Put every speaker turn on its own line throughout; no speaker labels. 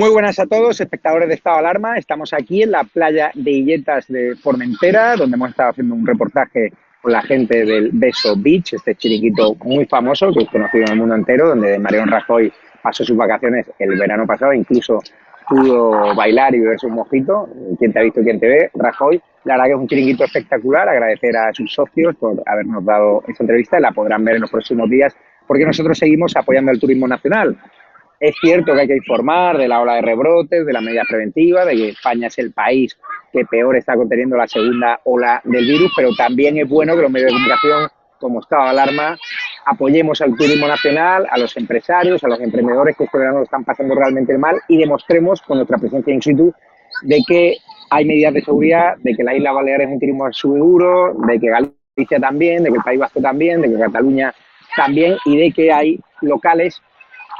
Muy buenas a todos, espectadores de Estado de Alarma. Estamos aquí en la playa de Illetas de Formentera, donde hemos estado haciendo un reportaje con la gente del Beso Beach, este chiringuito muy famoso que es conocido en el mundo entero, donde Mariano Rajoy pasó sus vacaciones el verano pasado, incluso pudo bailar y beberse un mojito. ¿Quién te ha visto, quién te ve? Rajoy. La verdad que es un chiringuito espectacular. Agradecer a sus socios por habernos dado esta entrevista. La podrán ver en los próximos días porque nosotros seguimos apoyando el turismo nacional. Es cierto que hay que informar de la ola de rebrotes, de las medidas preventivas, de que España es el país que peor está conteniendo la segunda ola del virus, pero también es bueno que los medios de comunicación, como Estado de Alarma, apoyemos al turismo nacional, a los empresarios, a los emprendedores que este verano lo están pasando realmente mal y demostremos con nuestra presencia in situ de que hay medidas de seguridad, de que la isla Baleares es un turismo seguro, de que Galicia también, de que el País Vasco también, de que Cataluña también y de que hay locales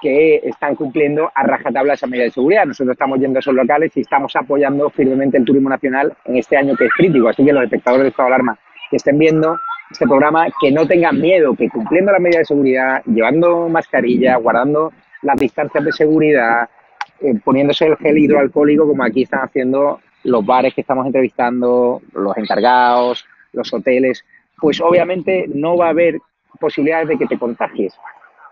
que están cumpliendo a rajatabla esa medida de seguridad. Nosotros estamos yendo a esos locales y estamos apoyando firmemente el turismo nacional en este año que es crítico. Así que los espectadores de Estado de Alarma que estén viendo este programa, que no tengan miedo, que cumpliendo las medidas de seguridad, llevando mascarilla, guardando las distancias de seguridad, poniéndose el gel hidroalcohólico, como aquí están haciendo los bares que estamos entrevistando, los encargados, los hoteles, pues obviamente no va a haber posibilidades de que te contagies.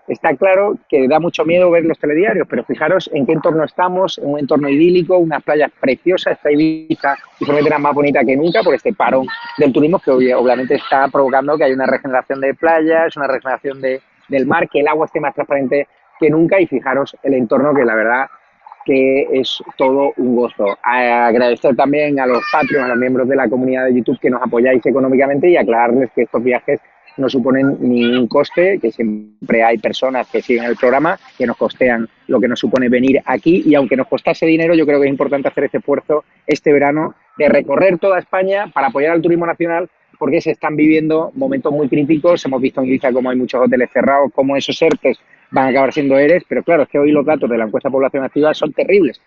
Está claro que da mucho miedo ver los telediarios, pero fijaros en qué entorno estamos, en un entorno idílico, unas playas preciosas, esta Ibiza y promete más bonita que nunca por este parón del turismo que obviamente está provocando que haya una regeneración de playas, una regeneración del mar, que el agua esté más transparente que nunca y fijaros el entorno que la verdad que es todo un gozo. Agradecer también a los Patreons, a los miembros de la comunidad de YouTube que nos apoyáis económicamente y aclararles que estos viajes no suponen ningún coste, que siempre hay personas que siguen el programa, que nos costean lo que nos supone venir aquí y aunque nos costase dinero, yo creo que es importante hacer este esfuerzo este verano de recorrer toda España para apoyar al turismo nacional porque se están viviendo momentos muy críticos. Hemos visto en Ibiza cómo hay muchos hoteles cerrados, cómo esos ERTES van a acabar siendo ERES, pero claro, es que hoy los datos de la encuesta de población activa son terribles.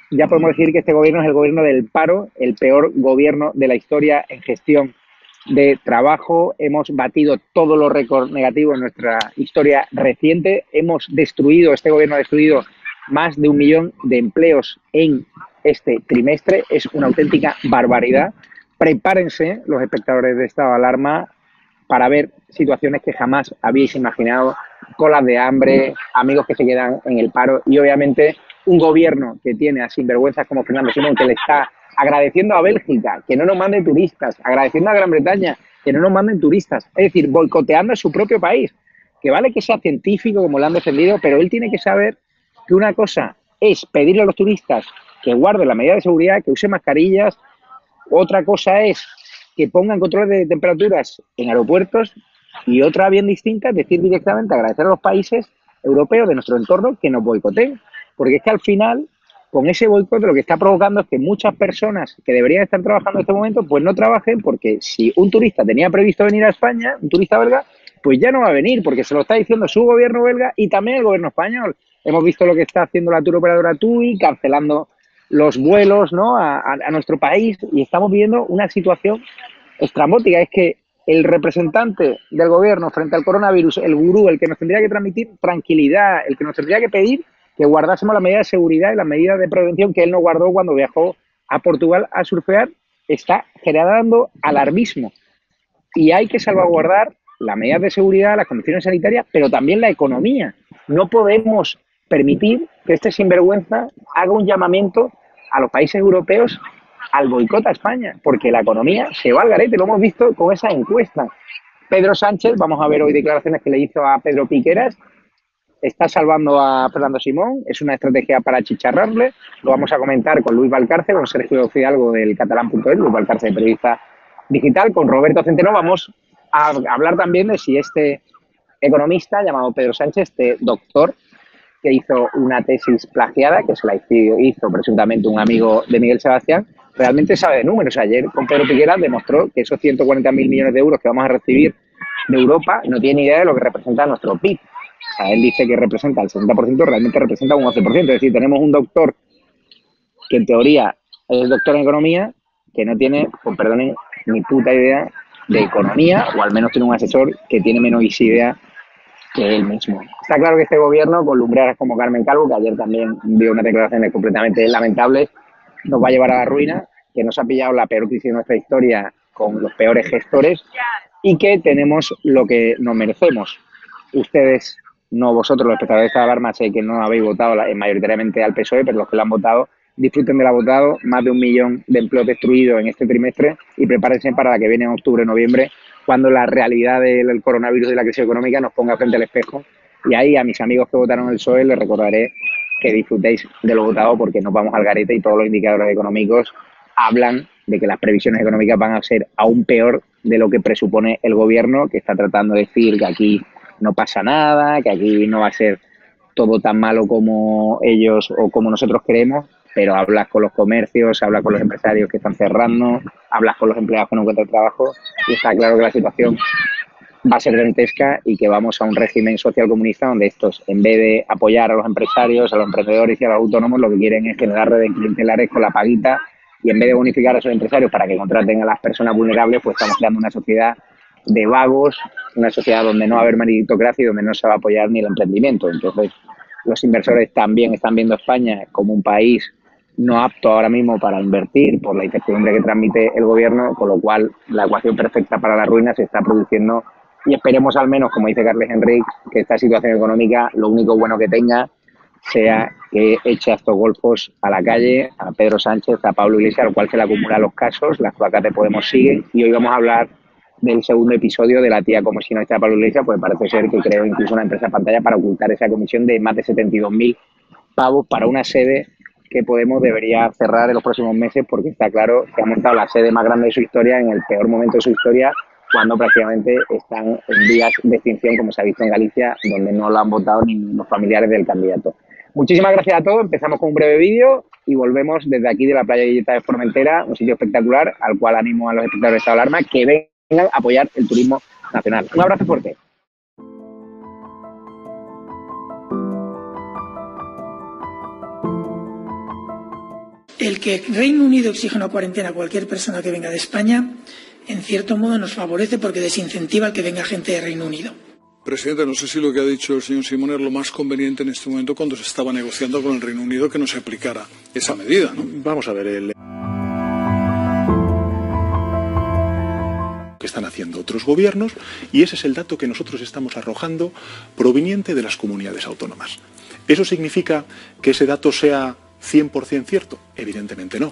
Ya podemos decir que este gobierno es el gobierno del paro, el peor gobierno de la historia en gestión de trabajo. Hemos batido todos los récords negativos en nuestra historia reciente. Este gobierno ha destruido más de 1 millón de empleos en este trimestre. Es una auténtica barbaridad. Prepárense, los espectadores de estado de alarma, para ver situaciones que jamás habíais imaginado, colas de hambre, amigos que se quedan en el paro y obviamente un gobierno que tiene a sinvergüenzas como Fernando Simón, que le está agradeciendo a Bélgica que no nos manden turistas, agradeciendo a Gran Bretaña que no nos manden turistas, es decir, boicoteando a su propio país, que vale que sea científico como lo han defendido, pero él tiene que saber que una cosa es pedirle a los turistas que guarden la medida de seguridad, que usen mascarillas, otra cosa es que pongan controles de temperaturas en aeropuertos y otra bien distinta es decir directamente, agradecer a los países europeos de nuestro entorno que nos boicoteen, porque es que al final con ese boicot lo que está provocando es que muchas personas que deberían estar trabajando en este momento pues no trabajen, porque si un turista tenía previsto venir a España, un turista belga, pues ya no va a venir porque se lo está diciendo su gobierno belga y también el gobierno español. Hemos visto lo que está haciendo la turoperadora TUI, cancelando los vuelos, ¿no?, a nuestro país y estamos viendo una situación estrambótica. Es que el representante del gobierno frente al coronavirus, el gurú, el que nos tendría que transmitir tranquilidad, el que nos tendría que pedir que guardásemos las medidas de seguridad y las medidas de prevención que él no guardó cuando viajó a Portugal a surfear, está generando alarmismo. Y hay que salvaguardar las medidas de seguridad, las condiciones sanitarias, pero también la economía. No podemos permitir que este sinvergüenza haga un llamamiento a los países europeos al boicot a España, porque la economía se va al garete, lo hemos visto con esa encuesta. Pedro Sánchez, vamos a ver hoy declaraciones que le hizo a Pedro Piqueras, está salvando a Fernando Simón, es una estrategia para achicharrarle, lo vamos a comentar con Luis Valcarce, con Sergio Fidalgo del catalán.es, Luis Valcarce, periodista digital, con Roberto Centeno vamos a hablar también de si este economista llamado Pedro Sánchez, este doctor que hizo una tesis plagiada, que se la hizo presuntamente un amigo de Miguel Sebastián, realmente sabe de números. Ayer con Pedro Piqueras demostró que esos 140.000 millones de euros que vamos a recibir de Europa no tiene ni idea de lo que representa nuestro PIB. O sea, él dice que representa el 60%, realmente representa un 11%. Es decir, tenemos un doctor que en teoría es doctor en economía, que no tiene, pues perdonen, ni puta idea de economía, o al menos tiene un asesor que tiene menos idea que él mismo. Está claro que este gobierno, con lumbreras como Carmen Calvo, que ayer también dio unas declaraciones completamente lamentables, nos va a llevar a la ruina, que nos ha pillado la peor crisis de nuestra historia con los peores gestores y que tenemos lo que nos merecemos. Ustedes, no vosotros, los espectadores de esta alarma, sé que no habéis votado mayoritariamente al PSOE, pero los que lo han votado, disfruten de la votado, más de 1 millón de empleos destruidos en este trimestre y prepárense para la que viene en octubre, noviembre, cuando la realidad del coronavirus y la crisis económica nos ponga frente al espejo. Y ahí a mis amigos que votaron el PSOE les recordaré que disfrutéis de lo votado porque nos vamos al garete y todos los indicadores económicos hablan de que las previsiones económicas van a ser aún peor de lo que presupone el gobierno, que está tratando de decir que aquí no pasa nada, que aquí no va a ser todo tan malo como ellos o como nosotros creemos, pero hablas con los comercios, hablas con los empresarios que están cerrando, hablas con los empleados que no encuentran trabajo y está claro que la situación va a ser dantesca y que vamos a un régimen social comunista donde estos, en vez de apoyar a los empresarios, a los emprendedores y a los autónomos, lo que quieren es generar redes clientelares con la paguita y en vez de bonificar a esos empresarios para que contraten a las personas vulnerables, pues estamos creando una sociedad de vagos, una sociedad donde no va a haber meritocracia y donde no se va a apoyar ni el emprendimiento. Entonces, los inversores también están viendo a España como un país no apto ahora mismo para invertir por la incertidumbre que transmite el gobierno, con lo cual la ecuación perfecta para la ruina se está produciendo y esperemos al menos, como dice Carles Enric, que esta situación económica, lo único bueno que tenga sea que eche a estos golfos a la calle, a Pedro Sánchez, a Pablo Iglesias, al cual se le acumulan los casos, las cloacas de Podemos siguen, y hoy vamos a hablar del segundo episodio de la tía comisionista de Pablo Iglesias, pues parece ser que creó incluso una empresa pantalla para ocultar esa comisión de más de 72.000 pavos para una sede que Podemos debería cerrar en los próximos meses, porque está claro que ha montado la sede más grande de su historia en el peor momento de su historia, cuando prácticamente están en vías de extinción, como se ha visto en Galicia, donde no lo han votado ni los familiares del candidato. Muchísimas gracias a todos. Empezamos con un breve vídeo y volvemos desde aquí de la playa de Illeta de Formentera, un sitio espectacular al cual animo a los espectadores de estado de alarma que vengan a apoyar el turismo nacional. Un abrazo fuerte.
El que Reino Unido exija una cuarentena a cualquier persona que venga de España, en cierto modo nos favorece porque desincentiva al que venga gente de Reino Unido.
Presidente, no sé si lo que ha dicho el señor Simón es lo más conveniente en este momento cuando se estaba negociando con el Reino Unido que no se aplicara esa medida, ¿no?
Vamos a ver que están haciendo otros gobiernos, y ese es el dato que nosotros estamos arrojando proveniente de las comunidades autónomas. ¿Eso significa que ese dato sea 100% cierto? Evidentemente no.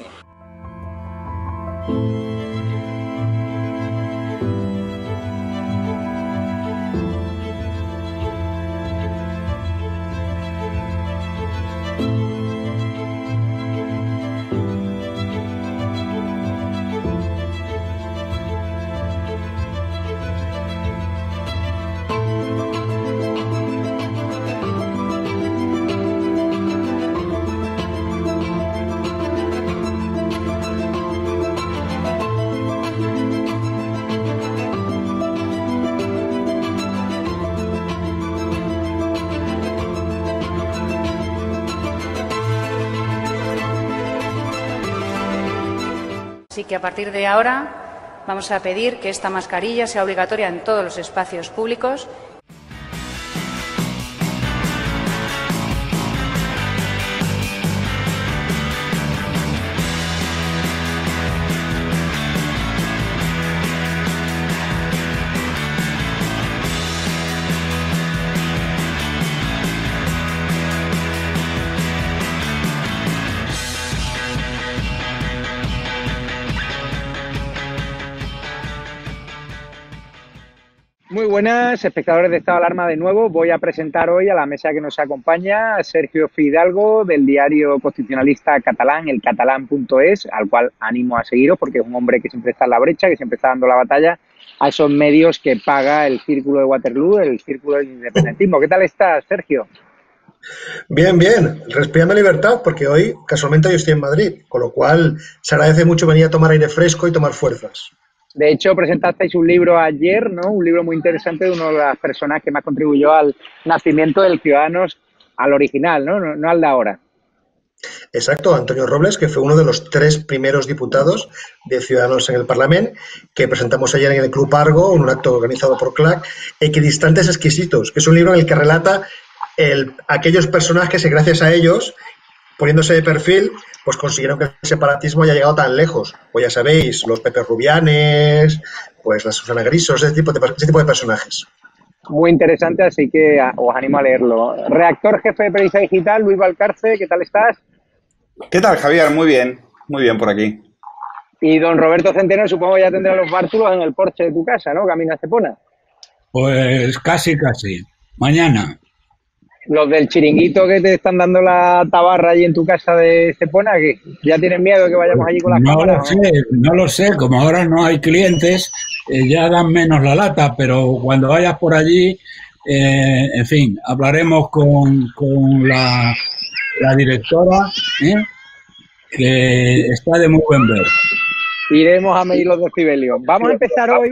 Así que a partir de ahora vamos a pedir que esta mascarilla sea obligatoria en todos los espacios públicos.
Muy buenas, espectadores de Estado de Alarma de nuevo. Voy a presentar hoy a la mesa que nos acompaña a Sergio Fidalgo, del diario constitucionalista catalán, el catalán.es, al cual animo a seguiros porque es un hombre que siempre está en la brecha, que siempre está dando la batalla a esos medios que paga el Círculo de Waterloo, el Círculo del Independentismo. ¿Qué tal estás, Sergio?
Bien, bien, respirando libertad, porque hoy, casualmente, yo estoy en Madrid, con lo cual se agradece mucho venir a tomar aire fresco y tomar fuerzas.
De hecho, presentasteis un libro ayer, ¿no? Un libro muy interesante de una de las personas que más contribuyó al nacimiento del Ciudadanos, al original, ¿no? No al de ahora.
Exacto, Antonio Robles, que fue uno de los 3 primeros diputados de Ciudadanos en el Parlamento, que presentamos ayer en el Club Argo, en un acto organizado por CLAC, Equidistantes Exquisitos, que es un libro en el que relata aquellos personajes que gracias a ellos, poniéndose de perfil, pues consiguieron que el separatismo haya llegado tan lejos. Pues ya sabéis, los Pepe Rubianes, pues la Susana Grisos, ese tipo de personajes.
Muy interesante, así que os animo a leerlo. Redactor jefe de Periodista Digital, Luis Valcarce, ¿qué tal estás?
¿Qué tal, Javier? Muy bien por aquí.
Y don Roberto Centeno, supongo ya tendrá los bártulos en el porche de tu casa, ¿no? Camino a Estepona.
Pues casi. Mañana.
Los del chiringuito que te están dando la tabarra allí en tu casa de Estepona, que ya tienen miedo de que vayamos allí con las cámaras.
No lo sé, como ahora no hay clientes, ya dan menos la lata, pero cuando vayas por allí, en fin, hablaremos con la directora, que está de muy buen ver.
Iremos a medir los decibelios. Vamos a empezar hoy,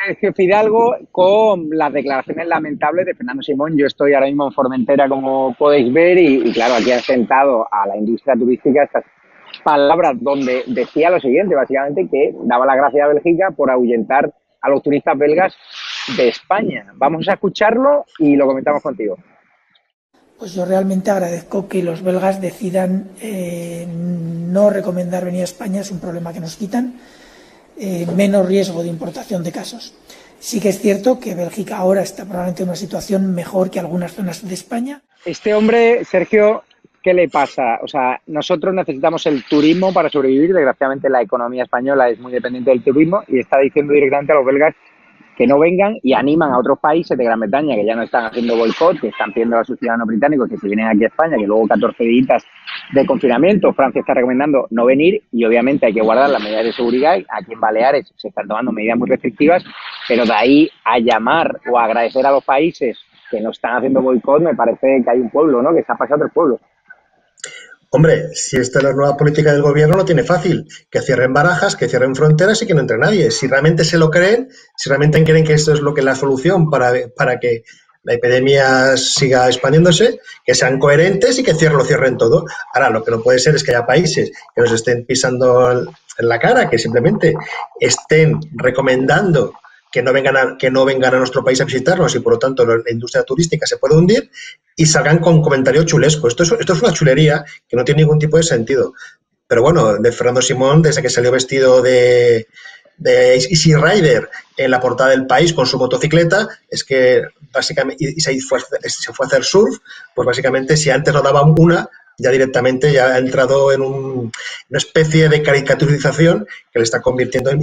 Sergio Fidalgo, con las declaraciones lamentables de Fernando Simón. Yo estoy ahora mismo en Formentera, como podéis ver, y claro, aquí han sentado a la industria turística estas palabras donde decía lo siguiente, básicamente, que daba la gracia a Bélgica por ahuyentar a los turistas belgas de España. Vamos a escucharlo y lo comentamos contigo.
Pues yo realmente agradezco que los belgas decidan no recomendar venir a España, es un problema que nos quitan. Menos riesgo de importación de casos. Sí que es cierto que Bélgica ahora está probablemente en una situación mejor que algunas zonas de España.
Este hombre, Sergio, ¿qué le pasa? O sea, nosotros necesitamos el turismo para sobrevivir. Desgraciadamente la economía española es muy dependiente del turismo y está diciendo directamente a los belgas que no vengan y animan a otros países de Gran Bretaña que ya no están haciendo boicot, que están pidiendo a sus ciudadanos británicos que se vienen aquí a España, que luego 14 días de confinamiento. Francia está recomendando no venir y obviamente hay que guardar las medidas de seguridad. Aquí en Baleares se están tomando medidas muy restrictivas, pero de ahí a llamar o a agradecer a los países que no están haciendo boicot, me parece que hay un pueblo, ¿no?, que se ha pasado a otros pueblos.
Hombre, si esta es la nueva política del gobierno, lo tiene fácil. Que cierren barajas, que cierren fronteras y que no entre nadie. Si realmente se lo creen, si realmente creen que esto es lo que es la solución para que la epidemia siga expandiéndose, que sean coherentes y que lo cierren todo. Ahora, lo que no puede ser es que haya países que nos estén pisando en la cara, que simplemente estén recomendando que no vengan a nuestro país a visitarnos y, por lo tanto, la industria turística se puede hundir y salgan con comentarios chulescos. Esto es una chulería que no tiene ningún tipo de sentido. Pero bueno, de Fernando Simón, desde que salió vestido de Easy Rider en la portada del País con su motocicleta, es que básicamente, y se fue a hacer surf, pues básicamente si antes no daban una, ya directamente ya ha entrado en una especie de caricaturización que le está convirtiendo en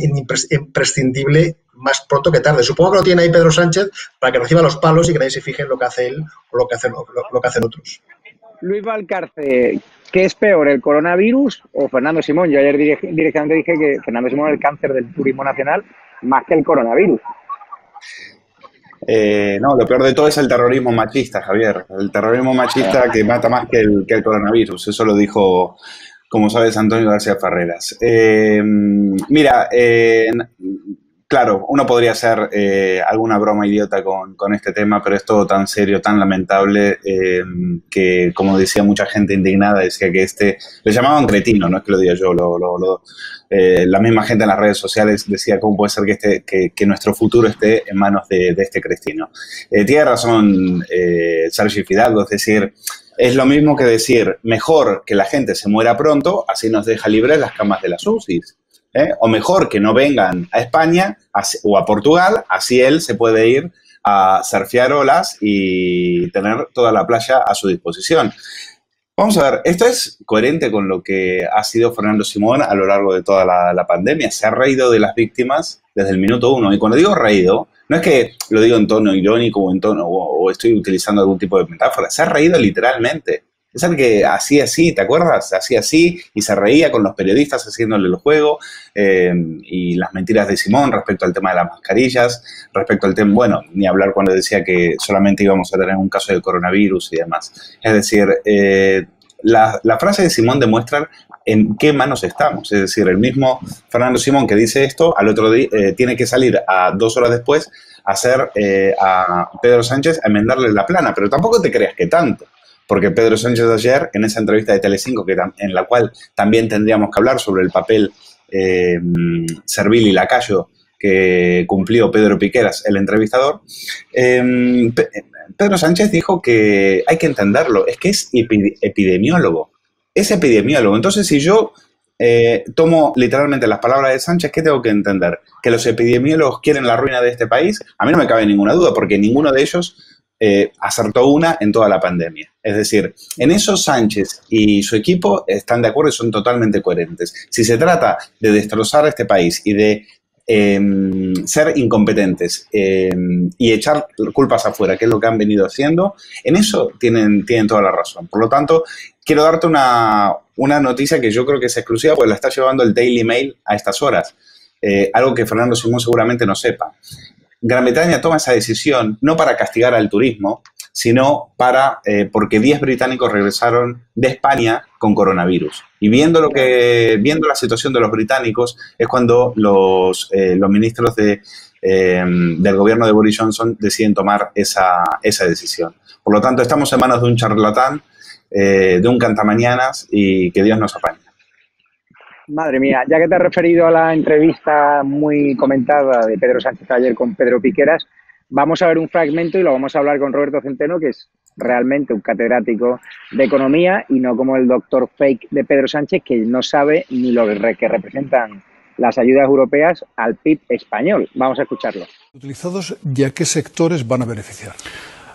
imprescindible más pronto que tarde. Supongo que lo tiene ahí Pedro Sánchez para que reciba los palos y que nadie se fije en lo que hace él o lo que hacen otros.
Luis Valcarce, ¿qué es peor, el coronavirus o Fernando Simón? Yo ayer directamente dije que Fernando Simón es el cáncer del turismo nacional más que el coronavirus.
No, lo peor de todo es el terrorismo machista, Javier. El terrorismo machista que mata más que el coronavirus. Eso lo dijo, como sabes, Antonio García Ferreras. Mira, claro, uno podría hacer alguna broma idiota con este tema, pero es todo tan serio, tan lamentable, que, como decía mucha gente indignada, decía que le llamaban cretino, no es que lo diga yo, la misma gente en las redes sociales decía cómo puede ser que nuestro futuro esté en manos de este cretino. Tiene razón Sergio Fidalgo, es decir, es lo mismo que decir, mejor que la gente se muera pronto, así nos deja libres las camas de las UCIs. O mejor que no vengan a España o a Portugal, así él se puede ir a surfear olas y tener toda la playa a su disposición. Vamos a ver, esto es coherente con lo que ha sido Fernando Simón a lo largo de toda la pandemia. Se ha reído de las víctimas desde el minuto uno. Y cuando digo reído, no es que lo digo en tono irónico o estoy utilizando algún tipo de metáfora. Se ha reído literalmente. Es el que hacía así, ¿te acuerdas? Hacía así y se reía con los periodistas haciéndole el juego y las mentiras de Simón respecto al tema de las mascarillas, respecto al tema, bueno, ni hablar cuando decía que solamente íbamos a tener un caso de coronavirus y demás. Es decir, la frase de Simón demuestra en qué manos estamos. Es decir, el mismo Fernando Simón que dice esto, al otro día tiene que salir a 2 horas después a hacer a Pedro Sánchez a enmendarle la plana, pero tampoco te creas que tanto. Porque Pedro Sánchez ayer, en esa entrevista de Telecinco, en la cual también tendríamos que hablar sobre el papel servil y lacayo que cumplió Pedro Piqueras, el entrevistador, Pedro Sánchez dijo que hay que entenderlo, es que es epidemiólogo. Es epidemiólogo. Entonces, si yo tomo literalmente las palabras de Sánchez, ¿qué tengo que entender? ¿Que los epidemiólogos quieren la ruina de este país? A mí no me cabe ninguna duda, porque ninguno de ellos acertó una en toda la pandemia. Es decir, en eso Sánchez y su equipo están de acuerdo y son totalmente coherentes. Si se trata de destrozar este país y de ser incompetentes y echar culpas afuera, que es lo que han venido haciendo, en eso tienen toda la razón. Por lo tanto, quiero darte una noticia que yo creo que es exclusiva porque la está llevando el Daily Mail a estas horas. Algo que Fernando Simón seguramente no sepa. Gran Bretaña toma esa decisión no para castigar al turismo, sino porque 10 británicos regresaron de España con coronavirus. Y viendo la situación de los británicos es cuando los ministros del gobierno de Boris Johnson deciden tomar esa decisión. Por lo tanto, estamos en manos de un charlatán, de un cantamañanas y que Dios nos apañe.
Madre mía, ya que te has referido a la entrevista muy comentada de Pedro Sánchez ayer con Pedro Piqueras, vamos a ver un fragmento y lo vamos a hablar con Roberto Centeno, que es realmente un catedrático de economía y no como el doctor fake de Pedro Sánchez, que no sabe ni lo que representan las ayudas europeas al PIB español. Vamos a escucharlo.
Utilizados, ¿y a qué sectores van a beneficiar?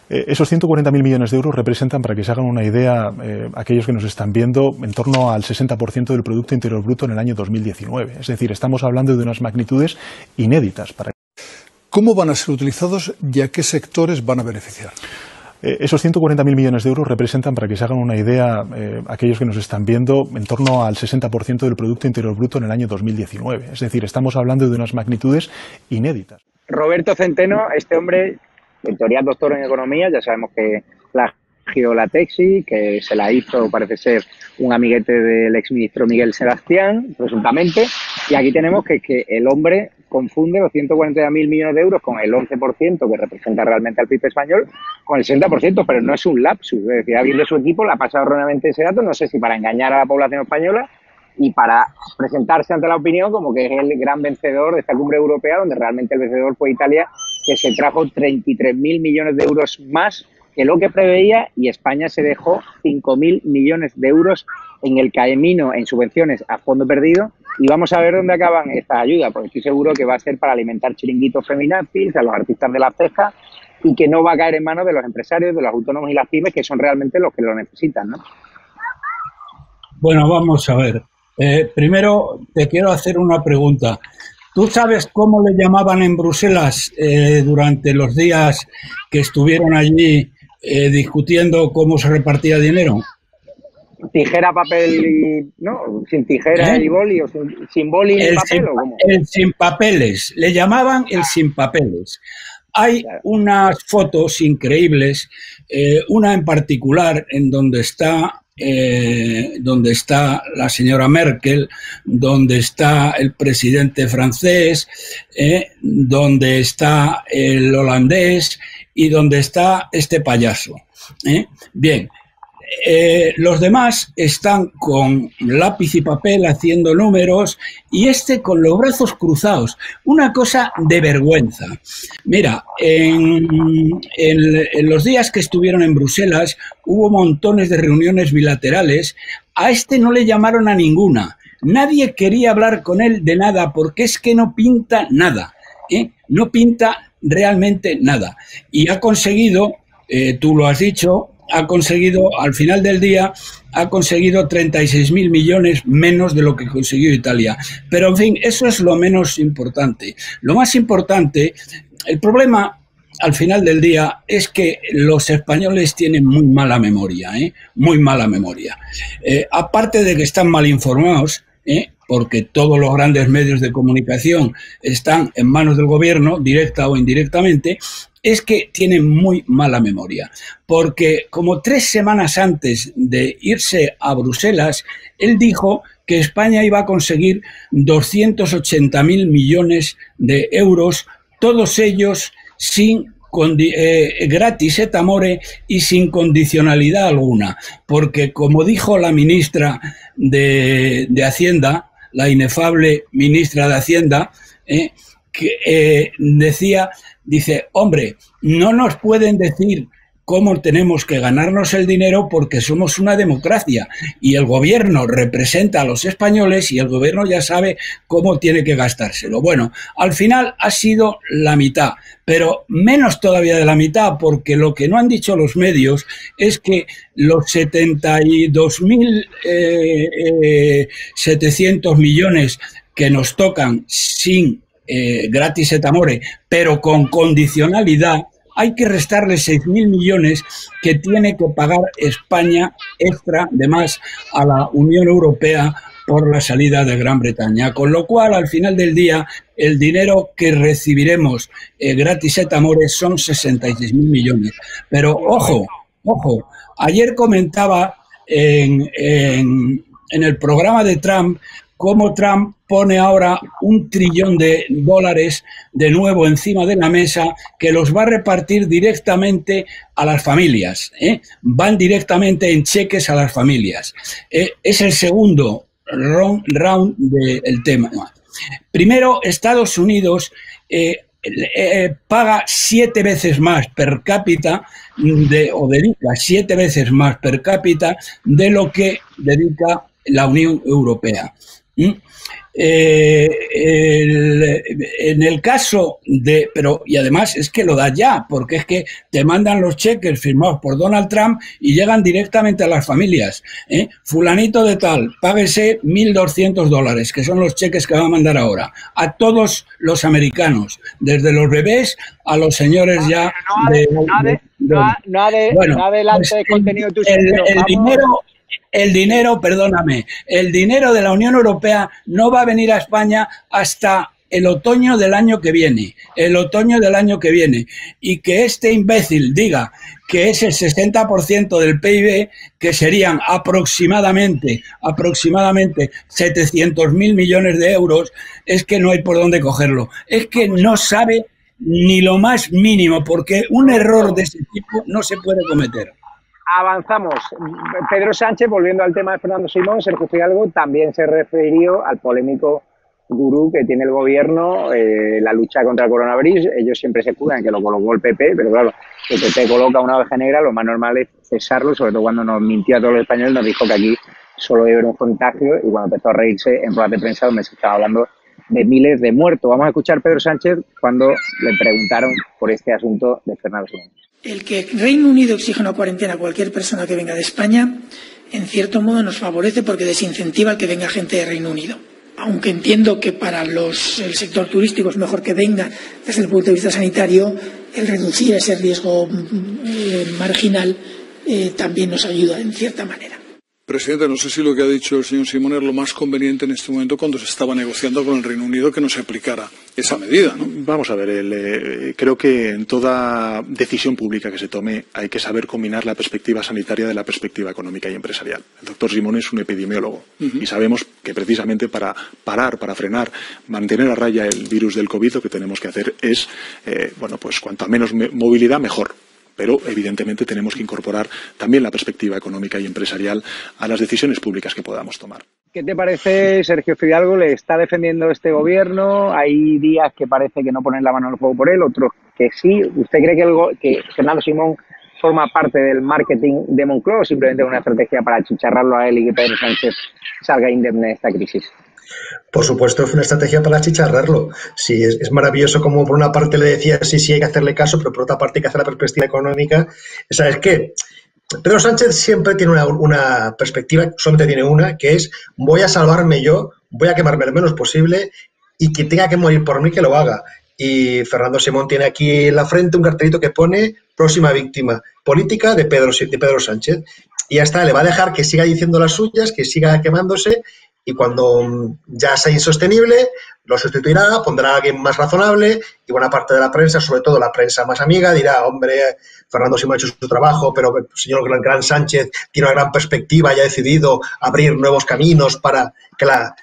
Esos 140.000 millones de euros representan, para que se hagan una idea, aquellos que nos están viendo, en torno al 60% del Producto Interior Bruto en el año 2019. Es decir, estamos hablando de unas magnitudes inéditas.
¿Cómo van a ser utilizados y a qué sectores van a beneficiar?
Esos 140.000 millones de euros representan, para que se hagan una idea, aquellos que nos están viendo, en torno al 60% del Producto Interior Bruto en el año 2019. Es decir, estamos hablando de unas magnitudes inéditas.
Roberto Centeno, este hombre, en teoría doctor en economía, ya sabemos que plagió la tesis, que se la hizo, parece ser, un amiguete del exministro Miguel Sebastián, presuntamente, y aquí tenemos que el hombre confunde los 140.000 millones de euros con el 11% que representa realmente al PIB español, con el 60%, pero no es un lapsus. Es decir, alguien de su equipo le ha pasado erróneamente ese dato, no sé si para engañar a la población española y para presentarse ante la opinión como que es el gran vencedor de esta cumbre europea, donde realmente el vencedor fue Italia, que se trajo 33.000 millones de euros más que lo que preveía, y España se dejó 5.000 millones de euros en el camino en subvenciones a fondo perdido. Y vamos a ver dónde acaban estas ayudas, porque estoy seguro que va a ser para alimentar chiringuitos feminazis a los artistas de la ceja, y que no va a caer en manos de los empresarios, de los autónomos y las pymes, que son realmente los que lo necesitan, ¿no?
Bueno, vamos a ver. Primero te quiero hacer una pregunta. ¿Tú sabes cómo le llamaban en Bruselas durante los días que estuvieron allí discutiendo cómo se repartía dinero?
Tijera, papel y... ¿no? Sin tijera y boli, o sin boli y papel, ¿o cómo?
El sin papeles. Le llamaban el sin papeles. Hay unas fotos increíbles, una en particular en donde está la señora Merkel, donde está el presidente francés, donde está el holandés y donde está este payaso. Bien, los demás están con lápiz y papel haciendo números y este con los brazos cruzados. Una cosa de vergüenza. Mira, en los días que estuvieron en Bruselas hubo montones de reuniones bilaterales. A este no le llamaron a ninguna. Nadie quería hablar con él de nada porque es que no pinta nada. No pinta realmente nada. Y ha conseguido, tú lo has dicho, ha conseguido, al final del día, ha conseguido 36.000 millones menos de lo que consiguió Italia. Pero, en fin, eso es lo menos importante. Lo más importante, el problema, al final del día, es que los españoles tienen muy mala memoria, muy mala memoria. Aparte de que están mal informados, porque todos los grandes medios de comunicación están en manos del gobierno, directa o indirectamente, es que tienen muy mala memoria, porque como 3 semanas antes de irse a Bruselas, él dijo que España iba a conseguir 280.000 millones de euros, todos ellos sin gratis et amore y sin condicionalidad alguna, porque como dijo la ministra de Hacienda, la inefable ministra de Hacienda, que dice, hombre, no nos pueden decir cómo tenemos que ganarnos el dinero porque somos una democracia y el gobierno representa a los españoles y el gobierno ya sabe cómo tiene que gastárselo. Bueno, al final ha sido la mitad, pero menos todavía de la mitad, porque lo que no han dicho los medios es que los 72.700 millones que nos tocan sin gratis et amore, pero con condicionalidad, hay que restarle 6.000 millones que tiene que pagar España extra de más a la Unión Europea por la salida de Gran Bretaña. Con lo cual, al final del día, el dinero que recibiremos gratis et amore son 66.000 millones. Pero ojo, ayer comentaba en el programa de Trump cómo Trump pone ahora $1 trillón de nuevo encima de la mesa que los va a repartir directamente a las familias. Van directamente en cheques a las familias. Es el segundo round del tema. Primero, Estados Unidos paga 7 veces más per cápita o dedica 7 veces más per cápita de lo que dedica la Unión Europea. En el caso de, y además es que lo das ya, porque es que te mandan los cheques firmados por Donald Trump y llegan directamente a las familias. Fulanito de tal, páguese $1.200, que son los cheques que va a mandar ahora, a todos los americanos, desde los bebés a los señores ya.
No adelante el contenido de tu
el dinero, perdóname, el dinero de la Unión Europea no va a venir a España hasta el otoño del año que viene, y que este imbécil diga que es el 60% del PIB, que serían aproximadamente 700.000 millones de euros, es que no hay por dónde cogerlo, es que no sabe ni lo más mínimo, porque un error de ese tipo no se puede cometer.
Avanzamos. Pedro Sánchez, volviendo al tema de Fernando Simón, Sergio Fidalgo también se refirió al polémico gurú que tiene el gobierno, la lucha contra el coronavirus. Ellos siempre se escudan que lo colocó el PP, pero claro, el PP coloca una oveja negra, lo más normal es cesarlo, sobre todo cuando nos mintió a todos los españoles, nos dijo que aquí solo iba a haber un contagio, y cuando empezó a reírse en ruedas de prensa donde se estaba hablando de miles de muertos. Vamos a escuchar a Pedro Sánchez cuando le preguntaron por este asunto de Fernando Simón.
El que Reino Unido exija una cuarentena a cualquier persona que venga de España, en cierto modo nos favorece porque desincentiva el que venga gente de Reino Unido. Aunque entiendo que para el sector turístico es mejor que venga desde el punto de vista sanitario, el reducir ese riesgo marginal también nos ayuda en cierta manera.
Presidente, no sé si lo que ha dicho el señor Simón es lo más conveniente en este momento cuando se estaba negociando con el Reino Unido que no se aplicara esa medida, ¿no?
Vamos a ver, creo que en toda decisión pública que se tome hay que saber combinar la perspectiva sanitaria de la perspectiva económica y empresarial. El doctor Simón es un epidemiólogo y sabemos que precisamente para parar, para frenar, mantener a raya el virus del COVID, lo que tenemos que hacer es, pues cuanto menos movilidad, mejor. Pero, evidentemente, tenemos que incorporar también la perspectiva económica y empresarial a las decisiones públicas que podamos tomar.
¿Qué te parece, Sergio Fidalgo? ¿Le está defendiendo este gobierno? Hay días que parece que no ponen la mano en el fuego por él, otros que sí. ¿Usted cree que Fernando Simón forma parte del marketing de Moncloa o simplemente una estrategia para achicharrarlo a él y que Pedro Sánchez salga indemne de esta crisis?
Por supuesto, es una estrategia para achicharrarlo. Sí, es maravilloso como por una parte le decía sí, hay que hacerle caso, pero por otra parte hay que hacer la perspectiva económica. ¿Sabes qué? Pedro Sánchez siempre tiene una perspectiva, solamente tiene una, que es voy a salvarme yo, voy a quemarme lo menos posible y que tenga que morir por mí que lo haga. Y Fernando Simón tiene aquí en la frente un cartelito que pone próxima víctima política de Pedro Sánchez. Y ya está, le va a dejar que siga diciendo las suyas, que siga quemándose, y cuando ya sea insostenible, lo sustituirá, pondrá a alguien más razonable, y buena parte de la prensa, sobre todo la prensa más amiga, dirá, hombre, Fernando Simón ha hecho su trabajo, pero el señor Gran Sánchez tiene una gran perspectiva y ha decidido abrir nuevos caminos para que la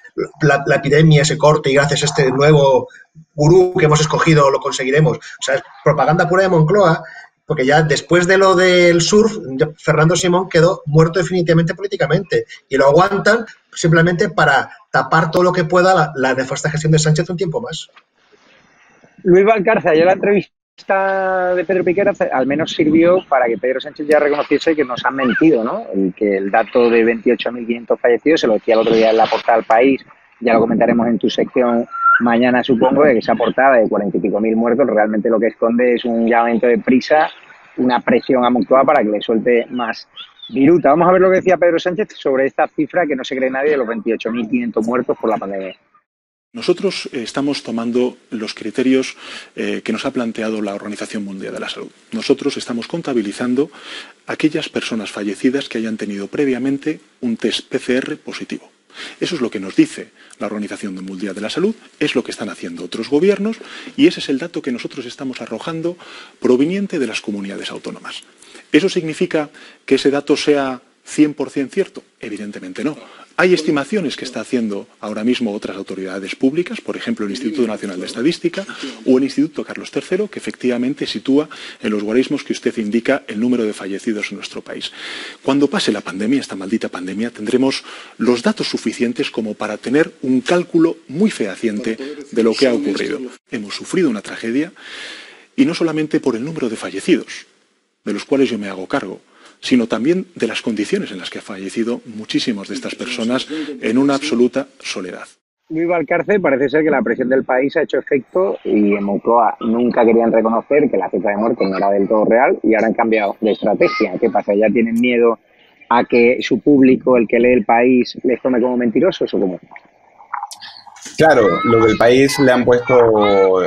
epidemia se corte, y gracias a este nuevo gurú que hemos escogido lo conseguiremos. O sea, es propaganda pura de Moncloa, porque ya después de lo del surf, Fernando Simón quedó muerto definitivamente políticamente, y lo aguantan simplemente para tapar todo lo que pueda la nefasta gestión de Sánchez un tiempo más.
Luis Valcarce, ayer la entrevista de Pedro Piqueras al menos sirvió para que Pedro Sánchez ya reconociese que nos han mentido, ¿no? Que el dato de 28.500 fallecidos, se lo decía el otro día en la portada del País, ya lo comentaremos en tu sección mañana, supongo, de que esa portada de 40 y pico mil muertos realmente lo que esconde es un llamamiento de prisa, una presión a Moncloa para que le suelte más viruta. Vamos a ver lo que decía Pedro Sánchez sobre esta cifra que no se cree nadie de los 28.500 muertos por la pandemia.
Nosotros estamos tomando los criterios que nos ha planteado la Organización Mundial de la Salud. Nosotros estamos contabilizando aquellas personas fallecidas que hayan tenido previamente un test PCR positivo. Eso es lo que nos dice la Organización Mundial de la Salud, es lo que están haciendo otros gobiernos y ese es el dato que nosotros estamos arrojando proveniente de las comunidades autónomas. ¿Eso significa que ese dato sea 100% cierto? Evidentemente no. Hay estimaciones que está haciendo ahora mismo otras autoridades públicas, por ejemplo el Instituto Nacional de Estadística o el Instituto Carlos III, que efectivamente sitúa en los guarismos que usted indica el número de fallecidos en nuestro país. Cuando pase la pandemia, esta maldita pandemia, tendremos los datos suficientes como para tener un cálculo muy fehaciente de lo que ha ocurrido. Hemos sufrido una tragedia y no solamente por el número de fallecidos, de los cuales yo me hago cargo, sino también de las condiciones en las que han fallecido muchísimas de estas personas en una absoluta soledad.
Luis Valcárcel, parece ser que la presión del país ha hecho efecto y en Moncloa nunca querían reconocer que la cifra de muertes no era del todo real y ahora han cambiado de estrategia. ¿Qué pasa? ¿Ya tienen miedo a que su público, el que lee El País, les tome como mentirosos o cómo?
Claro, lo del país le ha puesto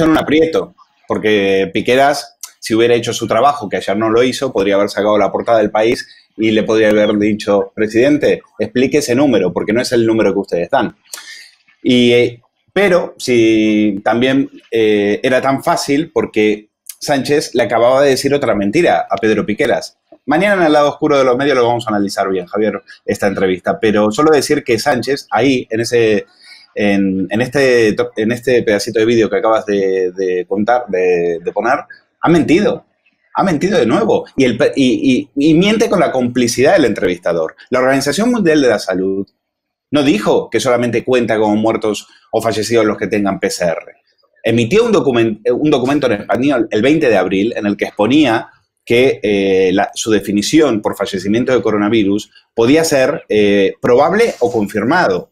en un aprieto, porque Piqueras, si hubiera hecho su trabajo, que ayer no lo hizo, podría haber sacado la portada del País y le podría haber dicho, presidente, explique ese número, porque no es el número que ustedes dan. Pero si también era tan fácil, porque Sánchez le acababa de decir otra mentira a Pedro Piqueras. Mañana en el lado oscuro de los medios lo vamos a analizar bien, Javier, esta entrevista, pero solo decir que Sánchez ahí, en este pedacito de vídeo que acabas de poner, ha mentido de nuevo y miente con la complicidad del entrevistador. La Organización Mundial de la Salud no dijo que solamente cuenta como muertos o fallecidos los que tengan PCR. Emitió un documento en español el 20 de abril en el que exponía que su definición por fallecimiento de coronavirus podía ser probable o confirmado,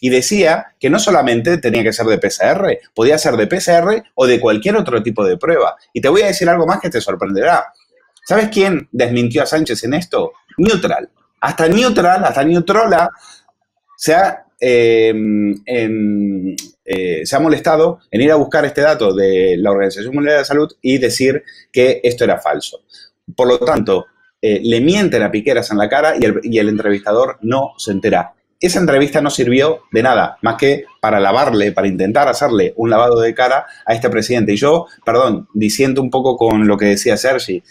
y decía que no solamente tenía que ser de PCR, podía ser de PCR o de cualquier otro tipo de prueba. Y te voy a decir algo más que te sorprenderá. ¿Sabes quién desmintió a Sánchez en esto? Neutral. Hasta Neutrola se ha molestado en ir a buscar este dato de la Organización Mundial de la Salud y decir que esto era falso. Por lo tanto, le mienten a Piqueras en la cara y el entrevistador no se entera. Esa entrevista no sirvió de nada, más que para intentar hacerle un lavado de cara a este presidente. Y yo, diciendo un poco con lo que decía Sergi,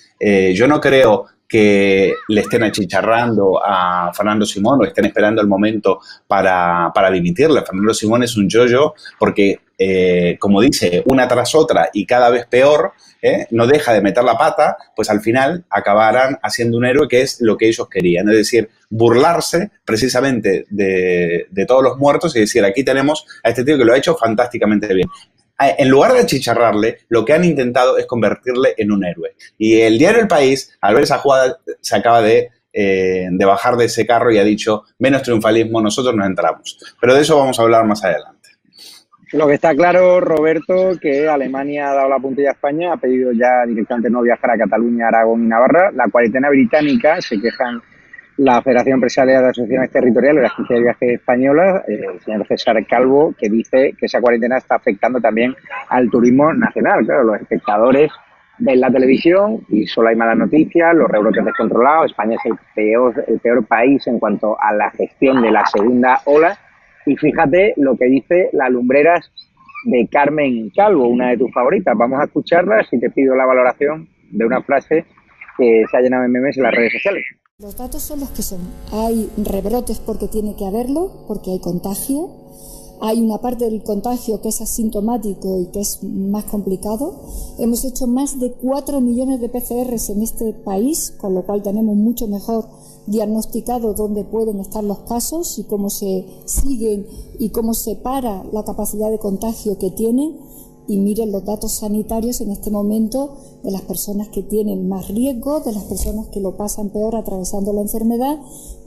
yo no creo que le estén achicharrando a Fernando Simón o estén esperando el momento para dimitirle. Fernando Simón es un yo-yo porque, como dice, una tras otra y cada vez peor, no deja de meter la pata, pues al final acabarán haciendo un héroe, que es lo que ellos querían, es decir, burlarse precisamente de todos los muertos y decir, aquí tenemos a este tío que lo ha hecho fantásticamente bien. En lugar de achicharrarle, lo que han intentado es convertirle en un héroe. Y el diario El País, al ver esa jugada, se acaba de bajar de ese carro y ha dicho, menos triunfalismo, nosotros nos entramos. Pero de eso vamos a hablar más adelante.
Lo que está claro, Roberto, que Alemania ha dado la puntilla a España, ha pedido ya directamente no viajar a Cataluña, Aragón y Navarra. La cuarentena británica, se quejan la Federación Empresarial de Asociaciones Territoriales, la Agencia de Viajes Española, el señor César Calvo, que dice que esa cuarentena está afectando también al turismo nacional. Claro, los espectadores ven la televisión y solo hay malas noticias, los rebrotes descontrolados. España es el peor país en cuanto a la gestión de la segunda ola. Y fíjate lo que dice las lumbreras de Carmen Calvo, una de tus favoritas. Vamos a escucharla y te pido la valoración de una frase que se ha llenado de memes en las redes sociales.
Los datos son los que son. Hay rebrotes porque tiene que haberlo, porque hay contagio. Hay una parte del contagio que es asintomático y que es más complicado. Hemos hecho más de 4 millones de PCRs en este país, con lo cual tenemos mucho mejor diagnosticado dónde pueden estar los casos y cómo se siguen y cómo se para la capacidad de contagio que tienen. Y miren los datos sanitarios en este momento de las personas que tienen más riesgo, de las personas que lo pasan peor atravesando la enfermedad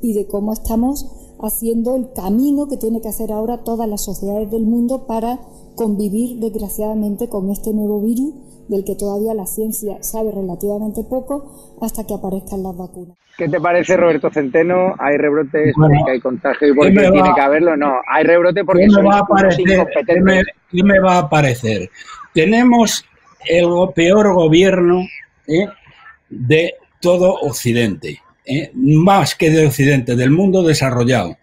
y de cómo estamos haciendo el camino que tiene que hacer ahora todas las sociedades del mundo para convivir desgraciadamente con este nuevo virus del que todavía la ciencia sabe relativamente poco hasta que aparezcan las vacunas.
¿Qué te parece, Roberto Centeno? ¿Hay rebrotes porque hay contagio y porque tiene que haberlo? No, hay rebrote porque son unos incompetentes.
¿Qué me va a parecer? Tenemos el peor gobierno de todo Occidente, más que de Occidente, del mundo desarrollado.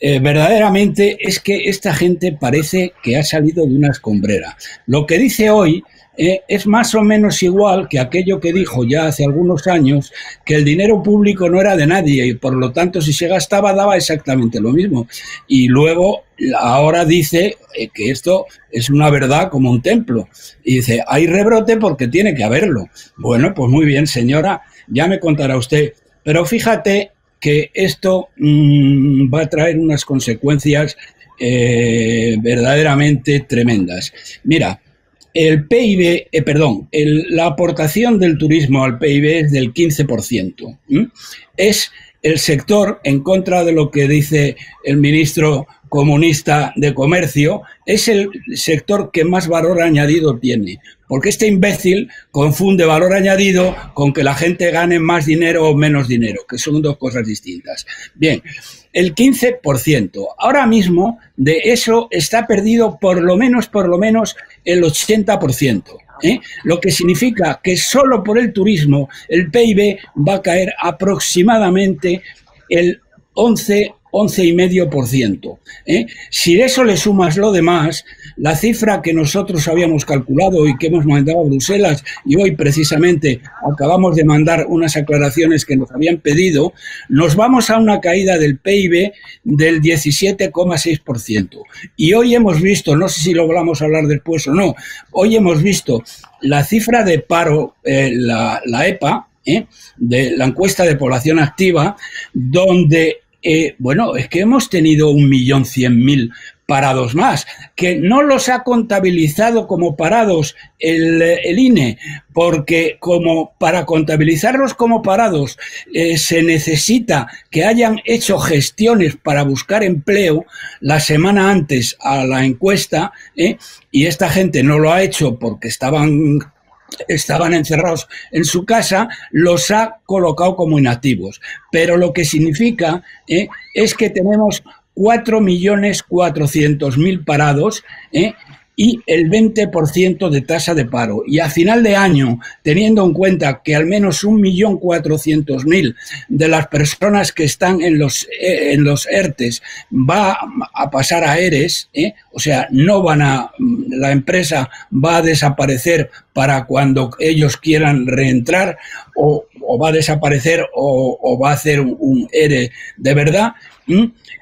Verdaderamente es que esta gente parece que ha salido de una escombrera. Lo que dice hoy es más o menos igual que aquello que dijo ya hace algunos años, que el dinero público no era de nadie y por lo tanto si se gastaba daba exactamente lo mismo. Y luego ahora dice que esto es una verdad como un templo. Y dice, hay rebrote porque tiene que haberlo. Bueno, pues muy bien, señora, ya me contará usted. Pero fíjate que esto va a traer unas consecuencias verdaderamente tremendas. Mira, el PIB, la aportación del turismo al PIB es del 15%. Es el sector, en contra de lo que dice el ministro comunista de Comercio, es el sector que más valor añadido tiene. Porque este imbécil confunde valor añadido con que la gente gane más dinero o menos dinero, que son dos cosas distintas. Bien, el 15%. Ahora mismo de eso está perdido por lo menos el 80%. Lo que significa que solo por el turismo el PIB va a caer aproximadamente el 11,5%. Si a eso le sumas lo demás, la cifra que nosotros habíamos calculado y que hemos mandado a Bruselas, y hoy precisamente acabamos de mandar unas aclaraciones que nos habían pedido, nos vamos a una caída del PIB del 17,6%. Y hoy hemos visto, no sé si lo vamos a hablar después o no, hoy hemos visto la cifra de paro, la EPA, de la encuesta de población activa, donde bueno, es que hemos tenido 1.100.000 parados más, que no los ha contabilizado como parados el INE, porque como para contabilizarlos como parados se necesita que hayan hecho gestiones para buscar empleo la semana antes a la encuesta, y esta gente no lo ha hecho porque estaban encerrados en su casa, los ha colocado como inactivos. Pero lo que significa es que tenemos 4.400.000 parados, y el 20% de tasa de paro. Y a final de año, teniendo en cuenta que al menos 1.400.000 de las personas que están en los ERTES va a pasar a ERES, o sea, la empresa va a desaparecer para cuando ellos quieran reentrar, o va a desaparecer o va a hacer un ERE de verdad.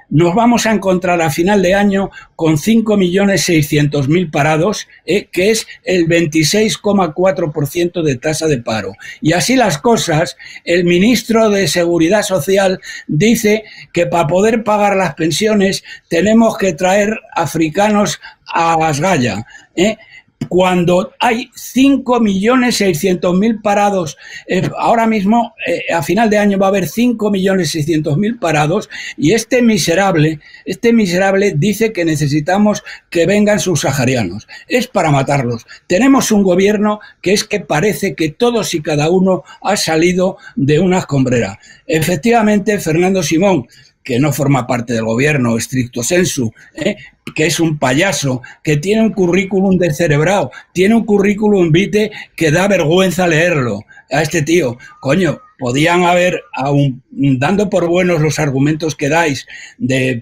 Nos vamos a encontrar a final de año con 5.600.000 parados, que es el 26,4% de tasa de paro. Y así las cosas, el ministro de Seguridad Social dice que para poder pagar las pensiones tenemos que traer africanos a Asgaya, cuando hay 5.600.000 parados. Ahora mismo, a final de año, va a haber 5.600.000 parados, y este miserable dice que necesitamos que vengan subsaharianos. Es para matarlos. Tenemos un gobierno que parece que todos y cada uno ha salido de una escombrera. Efectivamente, Fernando Simón, que no forma parte del gobierno stricto sensu, que es un payaso, que tiene un currículum descerebrado, tiene un currículum vitae que da vergüenza leerlo. A este tío, coño, podían haber, aun dando por buenos los argumentos que dais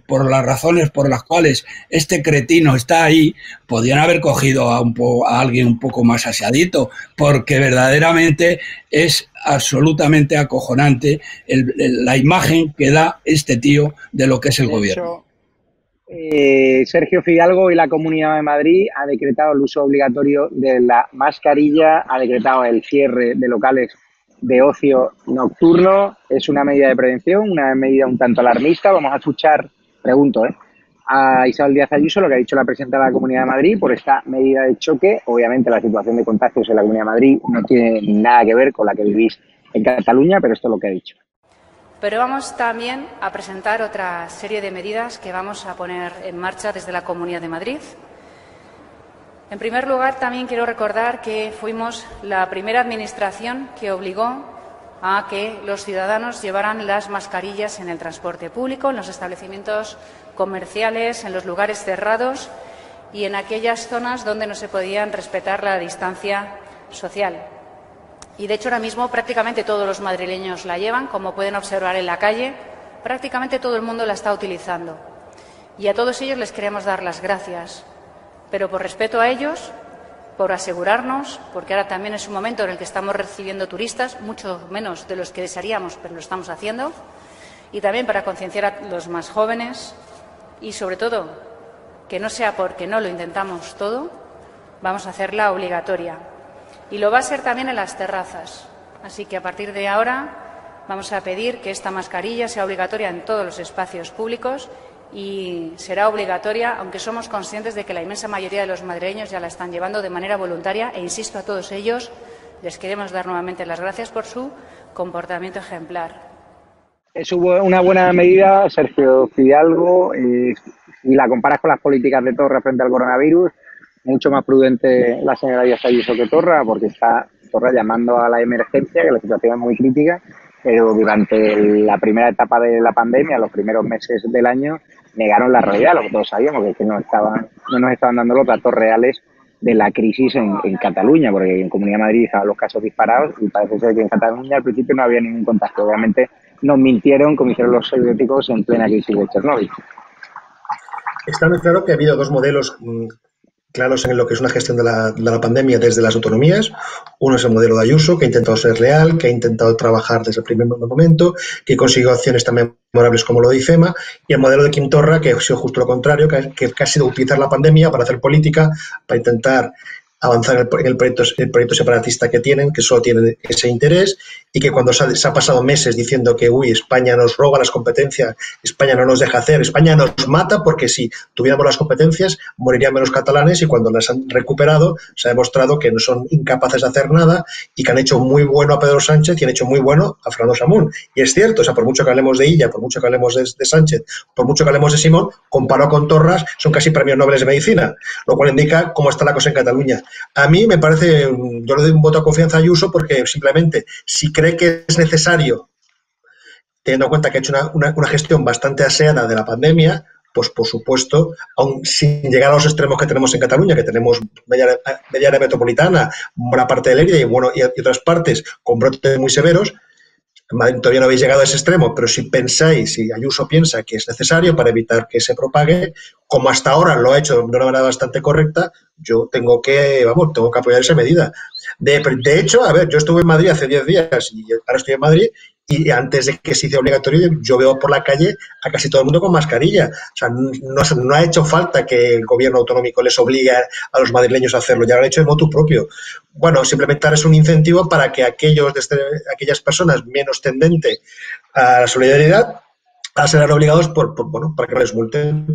por las razones por las cuales este cretino está ahí, podían haber cogido a alguien un poco más aseadito, porque verdaderamente es absolutamente acojonante la imagen que da este tío de lo que es el gobierno.
Sergio Fidalgo y la Comunidad de Madrid ha decretado el uso obligatorio de la mascarilla, ha decretado el cierre de locales de ocio nocturno. Es una medida de prevención, una medida un tanto alarmista. Vamos a escuchar, a Isabel Díaz Ayuso, lo que ha dicho la presidenta de la Comunidad de Madrid por esta medida de choque. Obviamente la situación de contagios en la Comunidad de Madrid no tiene nada que ver con la que vivís en Cataluña, pero esto es lo que ha dicho.
Pero vamos también a presentar otra serie de medidas que vamos a poner en marcha desde la Comunidad de Madrid. En primer lugar, también quiero recordar que fuimos la primera administración que obligó a que los ciudadanos llevaran las mascarillas en el transporte público, en los establecimientos comerciales, en los lugares cerrados y en aquellas zonas donde no se podían respetar la distancia social. Y, de hecho, ahora mismo prácticamente todos los madrileños la llevan, como pueden observar en la calle. Prácticamente todo el mundo la está utilizando. Y a todos ellos les queremos dar las gracias. Pero por respeto a ellos, por asegurarnos, porque ahora también es un momento en el que estamos recibiendo turistas, mucho menos de los que desearíamos, pero lo estamos haciendo, y también para concienciar a los más jóvenes y, sobre todo, que no sea porque no lo intentamos todo, vamos a hacerla obligatoria. Y lo va a ser también en las terrazas. Así que a partir de ahora vamos a pedir que esta mascarilla sea obligatoria en todos los espacios públicos y será obligatoria, aunque somos conscientes de que la inmensa mayoría de los madrileños ya la están llevando de manera voluntaria, e insisto, a todos ellos les queremos dar nuevamente las gracias por su comportamiento ejemplar.
Es una buena medida, Sergio Fidalgo, si la comparas con las políticas de Torra frente al coronavirus, mucho más prudente la señora Díaz Ayuso que Torra, porque está Torra llamando a la emergencia, que la situación es muy crítica, pero durante la primera etapa de la pandemia, los primeros meses del año, negaron la realidad, lo que todos sabíamos, que es que no nos estaban dando los datos reales de la crisis en Cataluña, porque en Comunidad de Madrid estaban los casos disparados y parece ser que en Cataluña al principio no había ningún contagio. Obviamente nos mintieron, como hicieron los soviéticos en plena crisis de Chernóbil.
Está muy claro que ha habido dos modelos claros en lo que es una gestión de la pandemia desde las autonomías. Uno es el modelo de Ayuso, que ha intentado ser real, que ha intentado trabajar desde el primer momento, que consiguió acciones tan memorables como lo de IFEMA, y el modelo de Quim Torra, que ha sido justo lo contrario, que ha sido utilizar la pandemia para hacer política, para intentar avanzar en el proyecto separatista que tienen, que solo tienen ese interés, y que cuando se ha pasado meses diciendo que España nos roba las competencias, España no nos deja hacer, España nos mata, porque si tuviéramos las competencias morirían menos catalanes, y cuando las han recuperado se ha demostrado que no son incapaces de hacer nada y que han hecho muy bueno a Pedro Sánchez y han hecho muy bueno a Fernando Samún. Y es cierto, o sea, por mucho que hablemos de Illa, por mucho que hablemos de Sánchez, por mucho que hablemos de Simón, comparado con Torras, son casi premios Nobel de Medicina, lo cual indica cómo está la cosa en Cataluña. A mí me parece, yo le doy un voto de confianza a Ayuso porque simplemente si cree que es necesario, teniendo en cuenta que ha hecho una gestión bastante aseada de la pandemia, pues por supuesto, aun sin llegar a los extremos que tenemos en Cataluña, que tenemos media área metropolitana, buena parte de Lérida y otras partes con brotes muy severos. En Madrid todavía no habéis llegado a ese extremo, pero si Ayuso piensa que es necesario para evitar que se propague, como hasta ahora lo ha hecho de una manera bastante correcta, yo tengo que apoyar esa medida. De hecho, a ver, yo estuve en Madrid hace 10 días y ahora estoy en Madrid, y antes de que se hice obligatorio, yo veo por la calle a casi todo el mundo con mascarilla. O sea, no ha hecho falta que el gobierno autonómico les obligue a los madrileños a hacerlo, ya lo han hecho de motu propio. Bueno, simplemente es un incentivo para que aquellas personas menos tendentes a la solidaridad a ser obligados para que no les multen.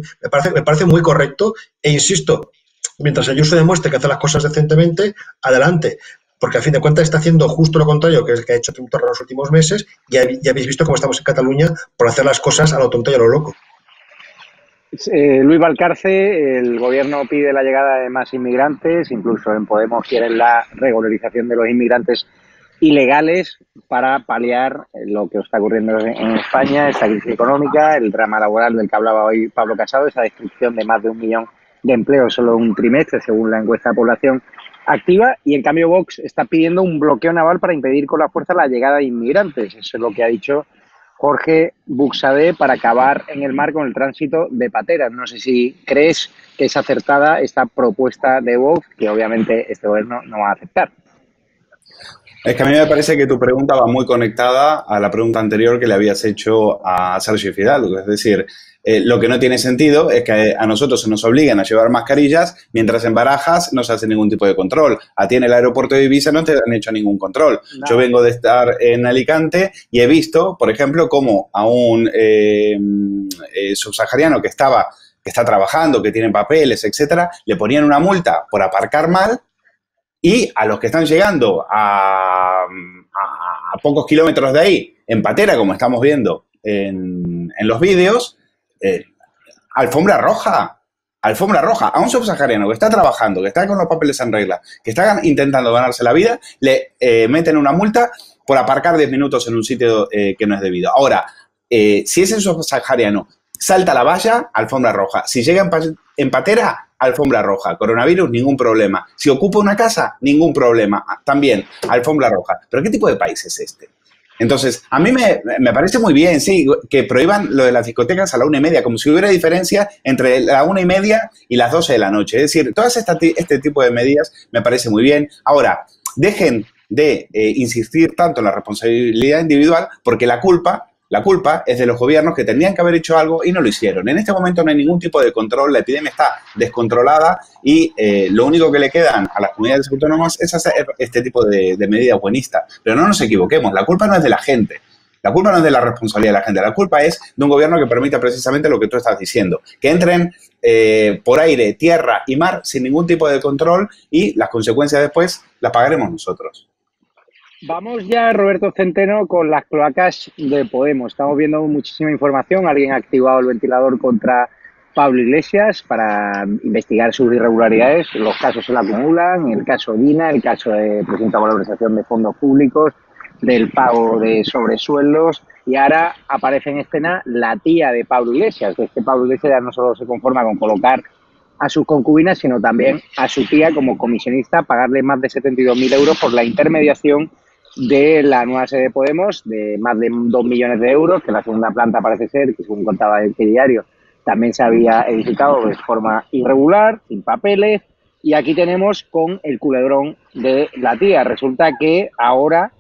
Me parece muy correcto e insisto, mientras Ayuso demuestre que hace las cosas decentemente, adelante. Porque a fin de cuentas está haciendo justo lo contrario que es que ha hecho Quim Torra en los últimos meses, y ya habéis visto cómo estamos en Cataluña por hacer las cosas a lo tonto y a lo loco.
Luis Valcarce, el gobierno pide la llegada de más inmigrantes, incluso en Podemos quieren la regularización de los inmigrantes ilegales para paliar lo que está ocurriendo en España, esta crisis económica, el drama laboral del que hablaba hoy Pablo Casado, esa destrucción de más de 1 millón de empleos solo en un trimestre, según la encuesta de población activa, y en cambio Vox está pidiendo un bloqueo naval para impedir con la fuerza la llegada de inmigrantes. Eso es lo que ha dicho Jorge Buxadé para acabar en el mar con el tránsito de pateras. No sé si crees que es acertada esta propuesta de Vox, que obviamente este gobierno no va a aceptar.
Es que a mí me parece que tu pregunta va muy conectada a la pregunta anterior que le habías hecho a Sergio Fidalgo. Es decir, lo que no tiene sentido es que a nosotros se nos obliguen a llevar mascarillas mientras en Barajas no se hace ningún tipo de control. A ti en el aeropuerto de Ibiza no te han hecho ningún control. No. Yo vengo de estar en Alicante y he visto, por ejemplo, cómo a un subsahariano que está trabajando, que tiene papeles, etcétera, le ponían una multa por aparcar mal. Y a los que están llegando a pocos kilómetros de ahí, en patera, como estamos viendo en los vídeos, alfombra roja. A un subsahariano que está trabajando, que está con los papeles en regla, que está intentando ganarse la vida, le meten una multa por aparcar 10 minutos en un sitio que no es debido. Ahora, si ese subsahariano salta la valla, alfombra roja. Si llega en patera, alfombra roja. Coronavirus, ningún problema. Si ocupa una casa, ningún problema. También, alfombra roja. ¿Pero qué tipo de país es este? Entonces, a mí me parece muy bien, sí, que prohíban lo de las discotecas a la 1:30, como si hubiera diferencia entre la 1:30 y las 12 de la noche. Es decir, todas este tipo de medidas me parece muy bien. Ahora, dejen de insistir tanto en la responsabilidad individual, porque la culpa es de los gobiernos que tenían que haber hecho algo y no lo hicieron. En este momento no hay ningún tipo de control, la epidemia está descontrolada y lo único que le quedan a las comunidades autónomas es hacer este tipo de medidas buenistas. Pero no nos equivoquemos, la culpa no es de la gente, la culpa no es de la responsabilidad de la gente, la culpa es de un gobierno que permita precisamente lo que tú estás diciendo, que entren por aire, tierra y mar sin ningún tipo de control y las consecuencias después las pagaremos nosotros.
Vamos ya, Roberto Centeno, con las cloacas de Podemos. Estamos viendo muchísima información. Alguien ha activado el ventilador contra Pablo Iglesias para investigar sus irregularidades. Los casos se le acumulan. El caso Dina, el caso de presunta malversación de fondos públicos, del pago de sobresueldos. Y ahora aparece en escena la tía de Pablo Iglesias. Es que Pablo Iglesias ya no solo se conforma con colocar a sus concubinas, sino también a su tía como comisionista, pagarle más de 72.000 euros por la intermediación de la nueva sede de Podemos, de más de 2 millones de euros, que la segunda planta parece ser, que según contaba el diario, también se había edificado de forma irregular, sin papeles, y aquí tenemos con el culebrón de la tía. Resulta que ahora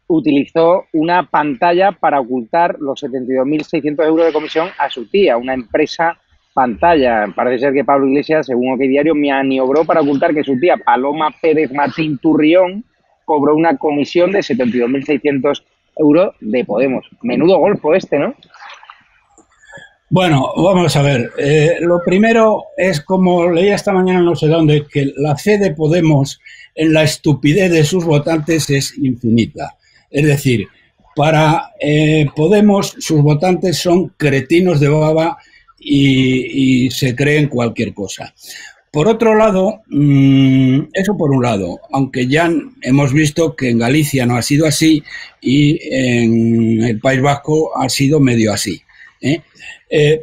utilizó una pantalla para ocultar los 72.600 euros de comisión a su tía, una empresa pantalla. Parece ser que Pablo Iglesias, según OK Diario, maniobró para ocultar que su tía Paloma Pérez Martín Turrión cobró una comisión de 72.600 euros de Podemos. Menudo golfo este, ¿no?
Bueno, vamos a ver. Lo primero es, como leía esta mañana no sé dónde, que la fe de Podemos en la estupidez de sus votantes es infinita. Es decir, para Podemos sus votantes son cretinos de baba y se creen cualquier cosa. Por otro lado, eso por un lado, aunque ya hemos visto que en Galicia no ha sido así y en el País Vasco ha sido medio así.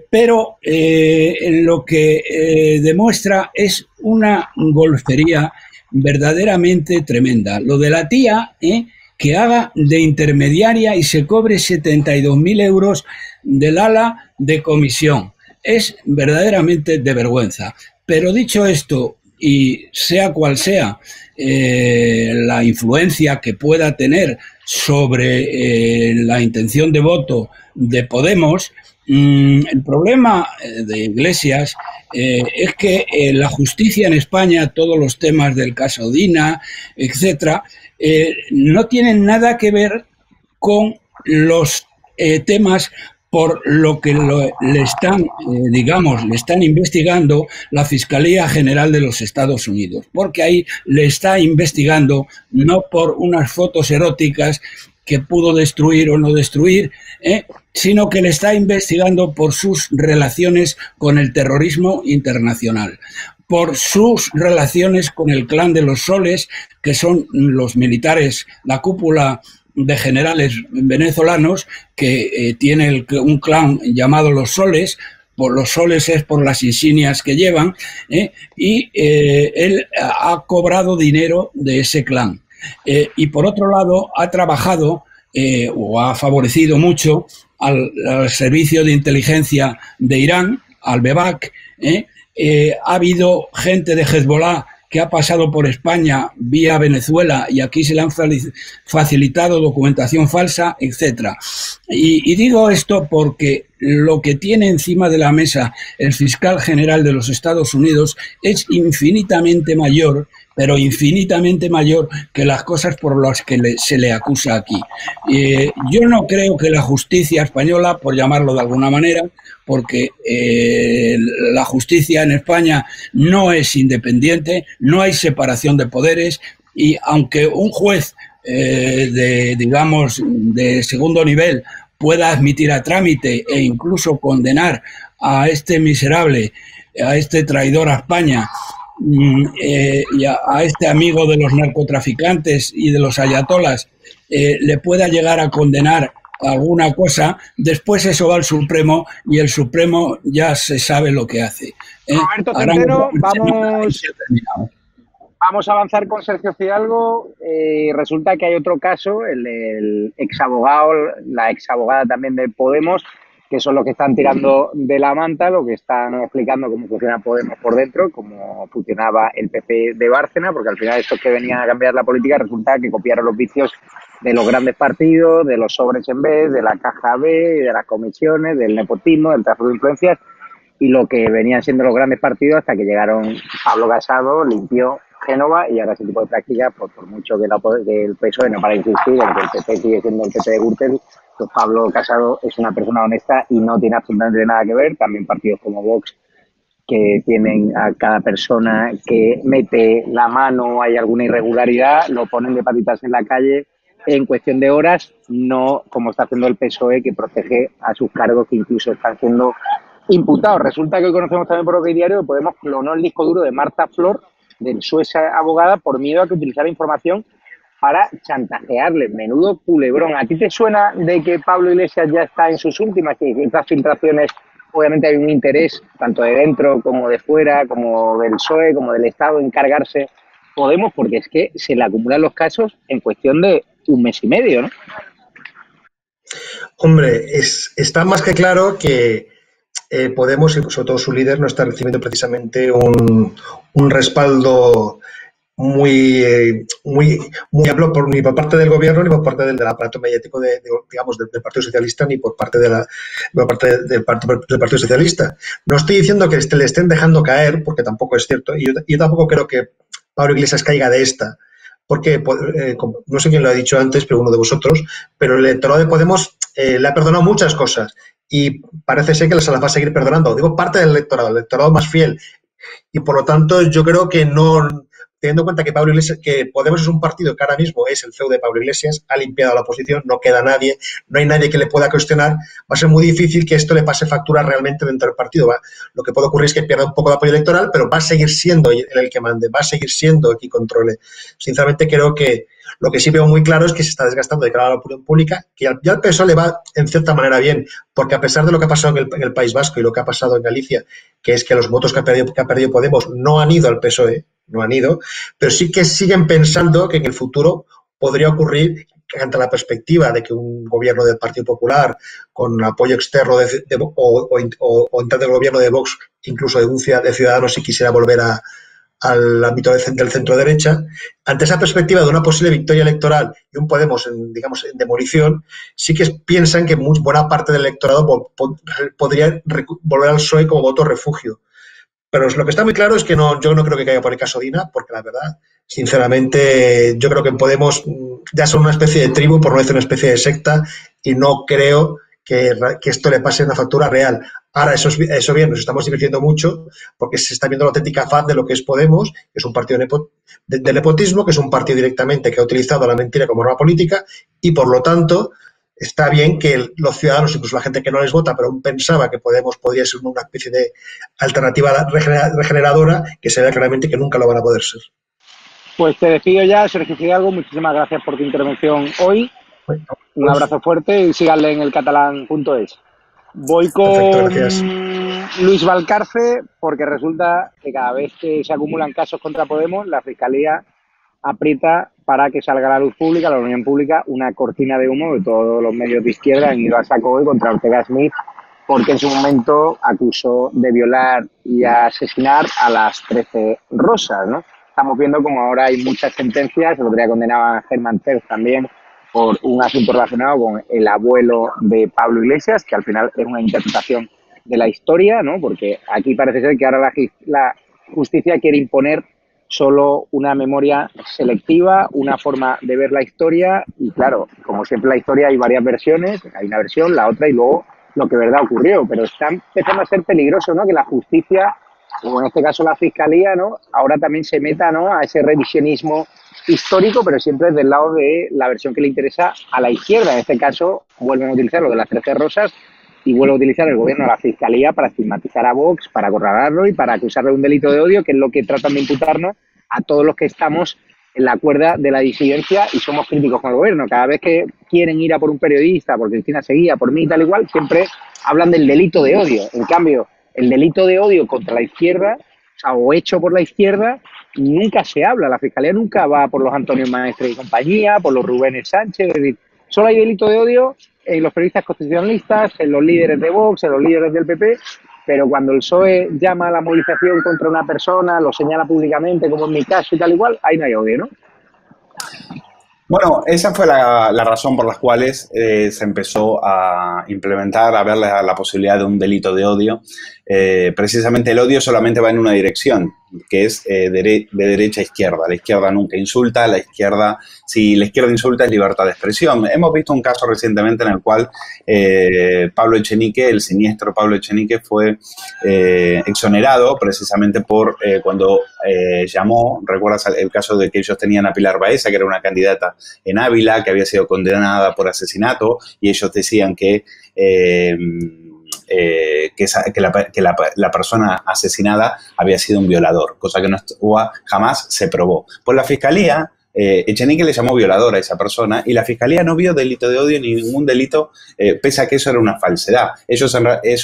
Pero lo que demuestra es una golfería verdaderamente tremenda. Lo de la tía, que haga de intermediaria y se cobre 72.000 euros del ala de comisión. Es verdaderamente de vergüenza. Pero dicho esto, y sea cual sea la influencia que pueda tener sobre la intención de voto de Podemos, el problema de Iglesias es que la justicia en España, todos los temas del caso Dina, etcétera, no tienen nada que ver con los temas por lo que le están, le están investigando la Fiscalía General de los Estados Unidos, porque ahí le está investigando no por unas fotos eróticas que pudo destruir o no destruir, sino que le está investigando por sus relaciones con el terrorismo internacional, por sus relaciones con el clan de los Soles, que son los militares, la cúpula de generales venezolanos que tiene un clan llamado Los Soles. Por los soles es por las insignias que llevan, y él ha cobrado dinero de ese clan. Y por otro lado ha trabajado o ha favorecido mucho al servicio de inteligencia de Irán, al BEBAC. Ha habido gente de Hezbollah que ha pasado por España vía Venezuela y aquí se le han facilitado documentación falsa, etcétera. Y digo esto porque lo que tiene encima de la mesa el fiscal general de los Estados Unidos es infinitamente mayor, pero infinitamente mayor que las cosas por las que se le acusa aquí. Yo no creo que la justicia española, por llamarlo de alguna manera, porque la justicia en España no es independiente, no hay separación de poderes, y aunque un juez de segundo nivel pueda admitir a trámite e incluso condenar a este miserable, a este traidor a España, y a este amigo de los narcotraficantes y de los ayatolas, le pueda llegar a condenar alguna cosa, después eso va al Supremo y el Supremo ya se sabe lo que hace.
Roberto Centeno, vamos a avanzar con Sergio Fidalgo. Resulta que hay otro caso, el exabogado, la exabogada también de Podemos, que son los que están tirando de la manta, lo que están explicando cómo funciona Podemos por dentro, cómo funcionaba el PP de Bárcena, porque al final estos que venían a cambiar la política resulta que copiaron los vicios de los grandes partidos, de los sobres en vez, de la caja B, de las comisiones, del nepotismo, del tráfico de influencias, y lo que venían siendo los grandes partidos hasta que llegaron Pablo Casado, limpió Génova, y ahora ese tipo de prácticas, pues por mucho que el PSOE no para insistir en que el PP sigue siendo el PP de Gürtel, pues Pablo Casado es una persona honesta y no tiene absolutamente nada que ver. También partidos como Vox, que tienen a cada persona que mete la mano, hay alguna irregularidad, lo ponen de patitas en la calle en cuestión de horas, no como está haciendo el PSOE, que protege a sus cargos que incluso están siendo imputados. Resulta que hoy conocemos también por el diario que Podemos clonó el disco duro de Marta Flor, del Sueza abogada, por miedo a que utilizara información para chantajearle. Menudo culebrón. ¿A ti te suena de que Pablo Iglesias ya está en sus últimas? Que estas filtraciones, obviamente hay un interés, tanto de dentro como de fuera, como del PSOE, como del Estado, en cargarse Podemos, porque es que se le acumulan los casos en cuestión de un mes y medio, ¿no?
Hombre, está más que claro que Podemos, y sobre todo su líder, no está recibiendo precisamente un respaldo muy amplio ni por parte del gobierno ni por parte del aparato mediático digamos del Partido Socialista ni por parte del Partido Socialista. No estoy diciendo que le estén dejando caer, porque tampoco es cierto, y yo tampoco creo que Pablo Iglesias caiga de esta, porque no sé quién lo ha dicho antes, pero uno de vosotros, pero el electorado de Podemos le ha perdonado muchas cosas y parece ser que se las va a seguir perdonando. Digo, parte del electorado, el electorado más fiel, y por lo tanto yo creo que no, teniendo en cuenta que Podemos es un partido que ahora mismo es el CEO de Pablo Iglesias, ha limpiado la oposición, no queda nadie, no hay nadie que le pueda cuestionar, va a ser muy difícil que esto le pase factura realmente dentro del partido. Lo que puede ocurrir es que pierda un poco de apoyo electoral, pero va a seguir siendo el que mande, va a seguir siendo el que controle. Sinceramente creo que lo que sí veo muy claro es que se está desgastando de cara a la opinión pública, que ya al PSOE le va en cierta manera bien, porque a pesar de lo que ha pasado en el País Vasco y lo que ha pasado en Galicia, que es que los votos que ha perdido Podemos no han ido al PSOE, no han ido, pero sí que siguen pensando que en el futuro podría ocurrir que ante la perspectiva de que un gobierno del Partido Popular con apoyo externo o en tanto el gobierno de Vox, incluso de Ciudadanos, si quisiera volver al ámbito del centro-derecha, ante esa perspectiva de una posible victoria electoral y un Podemos en demolición, sí que piensan que buena parte del electorado podría volver al PSOE como voto refugio. Pero lo que está muy claro es que yo no creo que caiga por el caso Dina, porque la verdad, sinceramente, yo creo que en Podemos ya son una especie de tribu, por no decir una especie de secta, y no creo que esto le pase una factura real. Ahora, eso bien, nos estamos divirtiendo mucho porque se está viendo la auténtica faz de lo que es Podemos, que es un partido del nepotismo, que es un partido directamente que ha utilizado la mentira como arma política y, por lo tanto, está bien que los ciudadanos, incluso la gente que no les vota, pero aún pensaba que Podemos podría ser una especie de alternativa regeneradora, que se ve claramente que nunca lo van a poder ser.
Pues te despido ya, Sergio Fidalgo. Muchísimas gracias por tu intervención hoy. Un abrazo fuerte y síganle en el catalán.es. Voy con Luis Valcarce, porque resulta que cada vez que se acumulan casos contra Podemos, la Fiscalía aprieta para que salga a la luz pública, a la opinión pública, una cortina de humo de todos los medios de izquierda han ido a saco hoy contra Ortega Smith, porque en su momento acusó de violar y asesinar a las 13 rosas, ¿no? Estamos viendo como ahora hay muchas sentencias. El otro día condenaban a Germán Terz también por un asunto relacionado con el abuelo de Pablo Iglesias, que al final es una interpretación de la historia, ¿no? Porque aquí parece ser que ahora la justicia quiere imponer solo una memoria selectiva, una forma de ver la historia, y claro, como siempre la historia hay varias versiones, hay una versión, la otra y luego lo que de verdad ocurrió, pero está empezando a ser peligroso, ¿no? Que la justicia, o en este caso la Fiscalía, ¿no? Ahora también se meta, ¿no? A ese revisionismo histórico, pero siempre del lado de la versión que le interesa a la izquierda. En este caso vuelven a utilizar lo de las 13 rosas y vuelve a utilizar el gobierno, la Fiscalía, para estigmatizar a Vox, para acorralarlo y para acusarle de un delito de odio, que es lo que tratan de imputarnos a todos los que estamos en la cuerda de la disidencia y somos críticos con el gobierno. Cada vez que quieren ir a por un periodista, por Cristina Seguía, por mí y tal igual, siempre hablan del delito de odio. En cambio, el delito de odio contra la izquierda, o hecho por la izquierda, nunca se habla. La Fiscalía nunca va por los Antonio Maestre y compañía, por los Rubén Sánchez. Es decir, solo hay delito de odio en los periodistas constitucionalistas, en los líderes de Vox, en los líderes del PP, pero cuando el PSOE llama a la movilización contra una persona, lo señala públicamente, como en mi caso y tal igual, ahí no hay odio, ¿no?
Bueno, esa fue la razón por las cuales se empezó a implementar, a ver la posibilidad de un delito de odio. Precisamente el odio solamente va en una dirección, que es de derecha a izquierda. La izquierda nunca insulta, si la izquierda insulta es libertad de expresión. Hemos visto un caso recientemente en el cual Pablo Echenique, el siniestro Pablo Echenique, fue exonerado precisamente por cuando llamó, recuerdas el caso de que ellos tenían a Pilar Baeza, que era una candidata en Ávila, que había sido condenada por asesinato, y ellos decían que la persona asesinada había sido un violador, cosa que jamás se probó. Pues la Fiscalía, Echenique le llamó violador a esa persona y la Fiscalía no vio delito de odio ni ningún delito, pese a que eso era una falsedad. Eso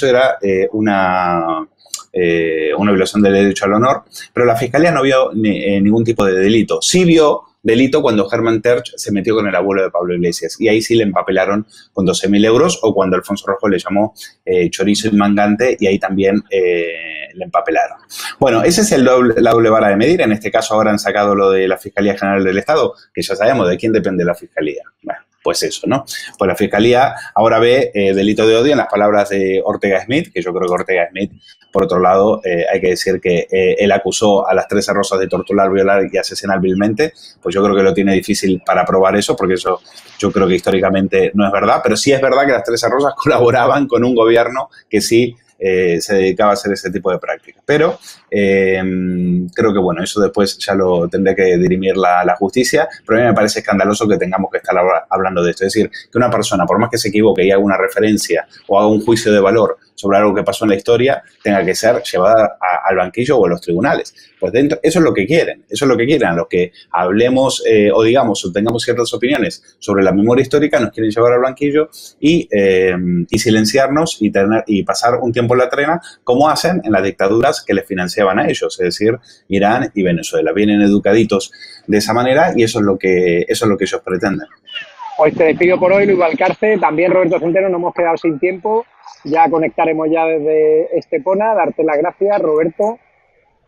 era una violación del derecho al honor, pero la Fiscalía no vio ningún tipo de delito. Sí vio delito cuando Hermann Terch se metió con el abuelo de Pablo Iglesias y ahí sí le empapelaron con 12.000 euros, o cuando Alfonso Rojo le llamó chorizo y mangante y ahí también le empapelaron. Bueno, ese es la doble vara de medir. En este caso ahora han sacado lo de la Fiscalía General del Estado, que ya sabemos de quién depende la Fiscalía. Bueno, pues eso, ¿no? Pues la Fiscalía ahora ve delito de odio en las palabras de Ortega Smith, que yo creo que Ortega Smith, por otro lado, hay que decir que él acusó a las 13 Rosas de torturar, violar y asesinar vilmente. Pues yo creo que lo tiene difícil para probar eso, porque eso yo creo que históricamente no es verdad, pero sí es verdad que las 13 Rosas colaboraban con un gobierno que sí se dedicaba a hacer ese tipo de prácticas. Pero creo que, bueno, eso después ya lo tendrá que dirimir la justicia, pero a mí me parece escandaloso que tengamos que estar hablando de esto. Es decir, que una persona, por más que se equivoque y haga una referencia o haga un juicio de valor sobre algo que pasó en la historia, tenga que ser llevada al banquillo o a los tribunales. Pues eso es lo que quieren, a los que hablemos o digamos o tengamos ciertas opiniones sobre la memoria histórica, nos quieren llevar al banquillo y silenciarnos y pasar un tiempo en la trena, como hacen en las dictaduras que les financiaban a ellos, es decir, Irán y Venezuela. Vienen educaditos de esa manera y eso es lo que ellos pretenden.
Pues te despido por hoy, Luis Valcarce. También, Roberto Centeno, nos hemos quedado sin tiempo. Ya conectaremos ya desde Estepona. Darte las gracias, Roberto.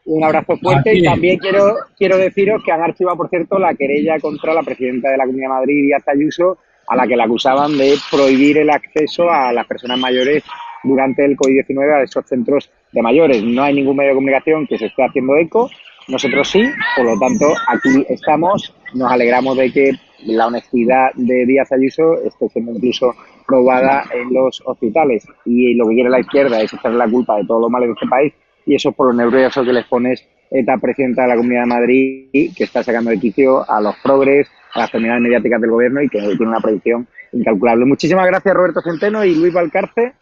Un abrazo fuerte. Y también quiero deciros que han archivado, por cierto, la querella contra la presidenta de la Comunidad de Madrid, Díaz Ayuso, a la que la acusaban de prohibir el acceso a las personas mayores durante el COVID-19 a esos centros de mayores. No hay ningún medio de comunicación que se esté haciendo eco. Nosotros sí, por lo tanto, aquí estamos. Nos alegramos de que la honestidad de Díaz Ayuso esté siendo incluso probada en los hospitales. Y lo que quiere la izquierda es echarle la culpa de todo lo malo de este país, y eso es por lo nervioso que les pones esta presidenta de la Comunidad de Madrid, que está sacando de quicio a los progres, a las terminales mediáticas del gobierno y que tiene una proyección incalculable. Muchísimas gracias, Roberto Centeno y Luis Valcarce.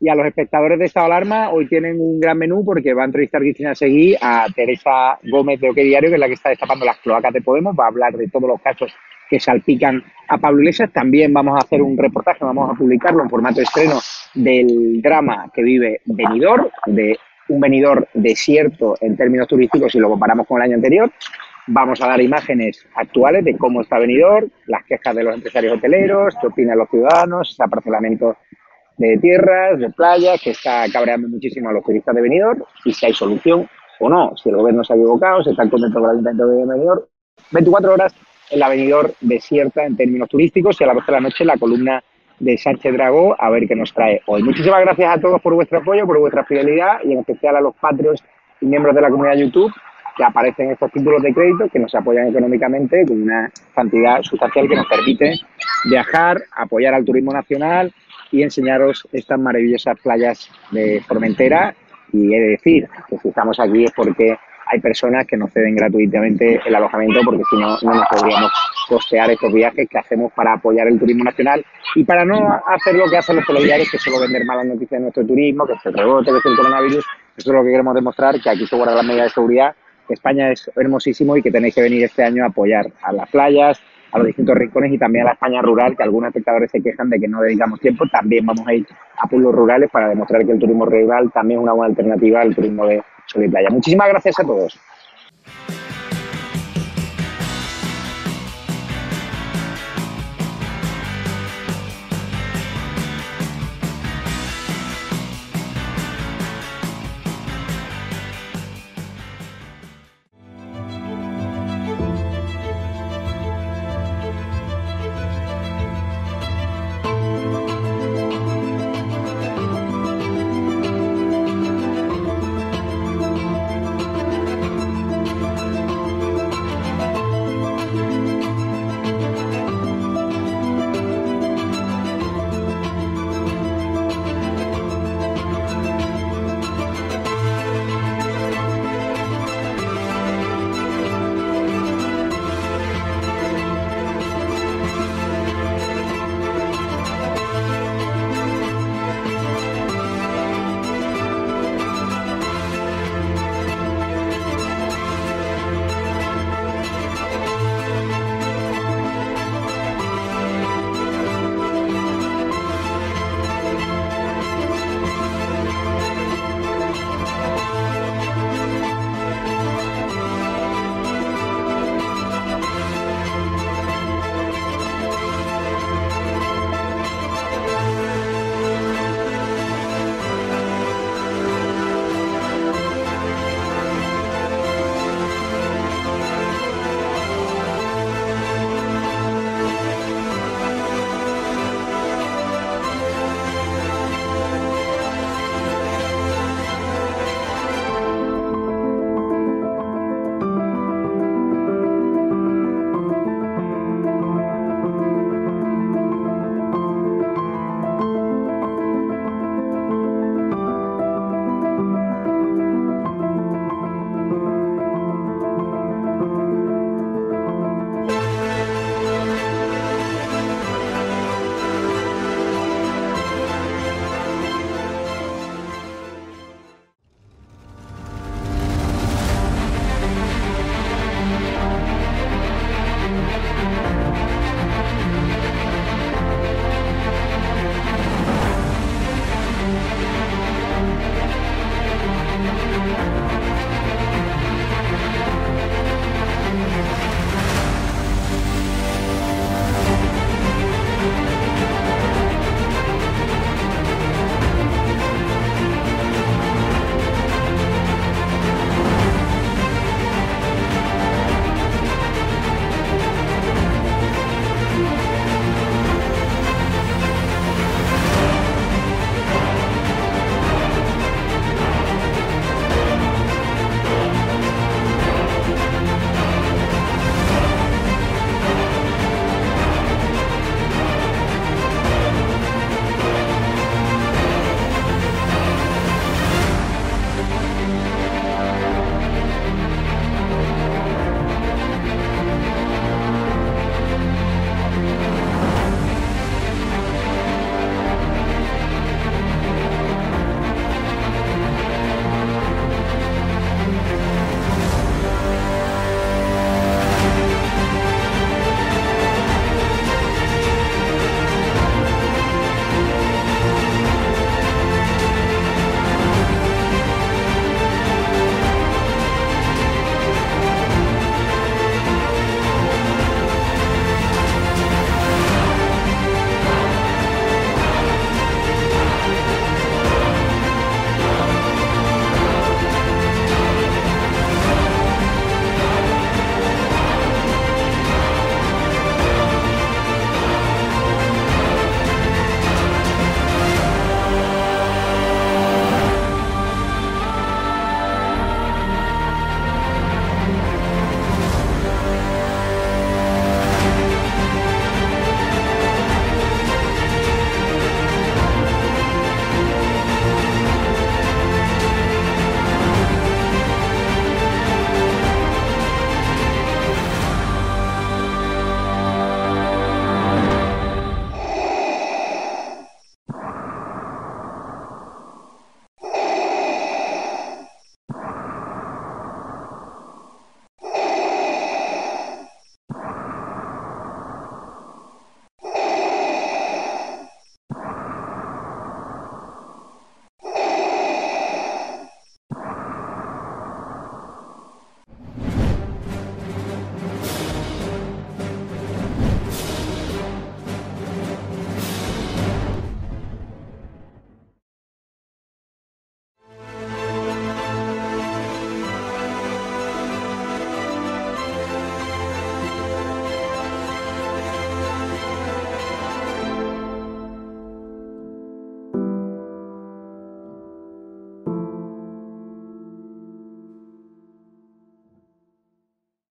Y a los espectadores de Estado de Alarma, hoy tienen un gran menú porque va a entrevistar Cristina Seguí a Teresa Gómez de OK Diario, que es la que está destapando las cloacas de Podemos. Va a hablar de todos los casos que salpican a Pablo Iglesias. También vamos a hacer un reportaje, vamos a publicarlo en formato de estreno, del drama que vive Benidorm, de un Benidorm desierto en términos turísticos si lo comparamos con el año anterior. Vamos a dar imágenes actuales de cómo está Benidorm, las quejas de los empresarios hoteleros, qué opinan los ciudadanos, ese aparcelamiento de tierras, de playas, que está cabreando muchísimo a los turistas de Benidorm, y si hay solución o no, si el gobierno se ha equivocado, si están contentos con el ayuntamiento de Benidorm. 24 horas en la Benidorm desierta en términos turísticos, y a las 12 de la noche la columna de Sánchez Dragó, a ver qué nos trae hoy. Muchísimas gracias a todos por vuestro apoyo, por vuestra fidelidad, y en especial a los Patreons y miembros de la comunidad YouTube, que aparecen en estos títulos de crédito, que nos apoyan económicamente con una cantidad sustancial que nos permite viajar, apoyar al turismo nacional y enseñaros estas maravillosas playas de Formentera. Y he de decir que si estamos aquí es porque hay personas que nos ceden gratuitamente el alojamiento, porque si no, no nos podríamos costear estos viajes que hacemos para apoyar el turismo nacional y para no hacer lo que hacen los telediarios, que es solo vender malas noticias de nuestro turismo, que es el rebote, que es el coronavirus. Eso es lo que queremos demostrar, que aquí se guardan las medidas de seguridad, que España es hermosísimo y que tenéis que venir este año a apoyar a las playas, a los distintos rincones y también a la España rural, que algunos espectadores se quejan de que no dedicamos tiempo. También vamos a ir a pueblos rurales para demostrar que el turismo rural también es una buena alternativa al turismo de sol y playa. Muchísimas gracias a todos.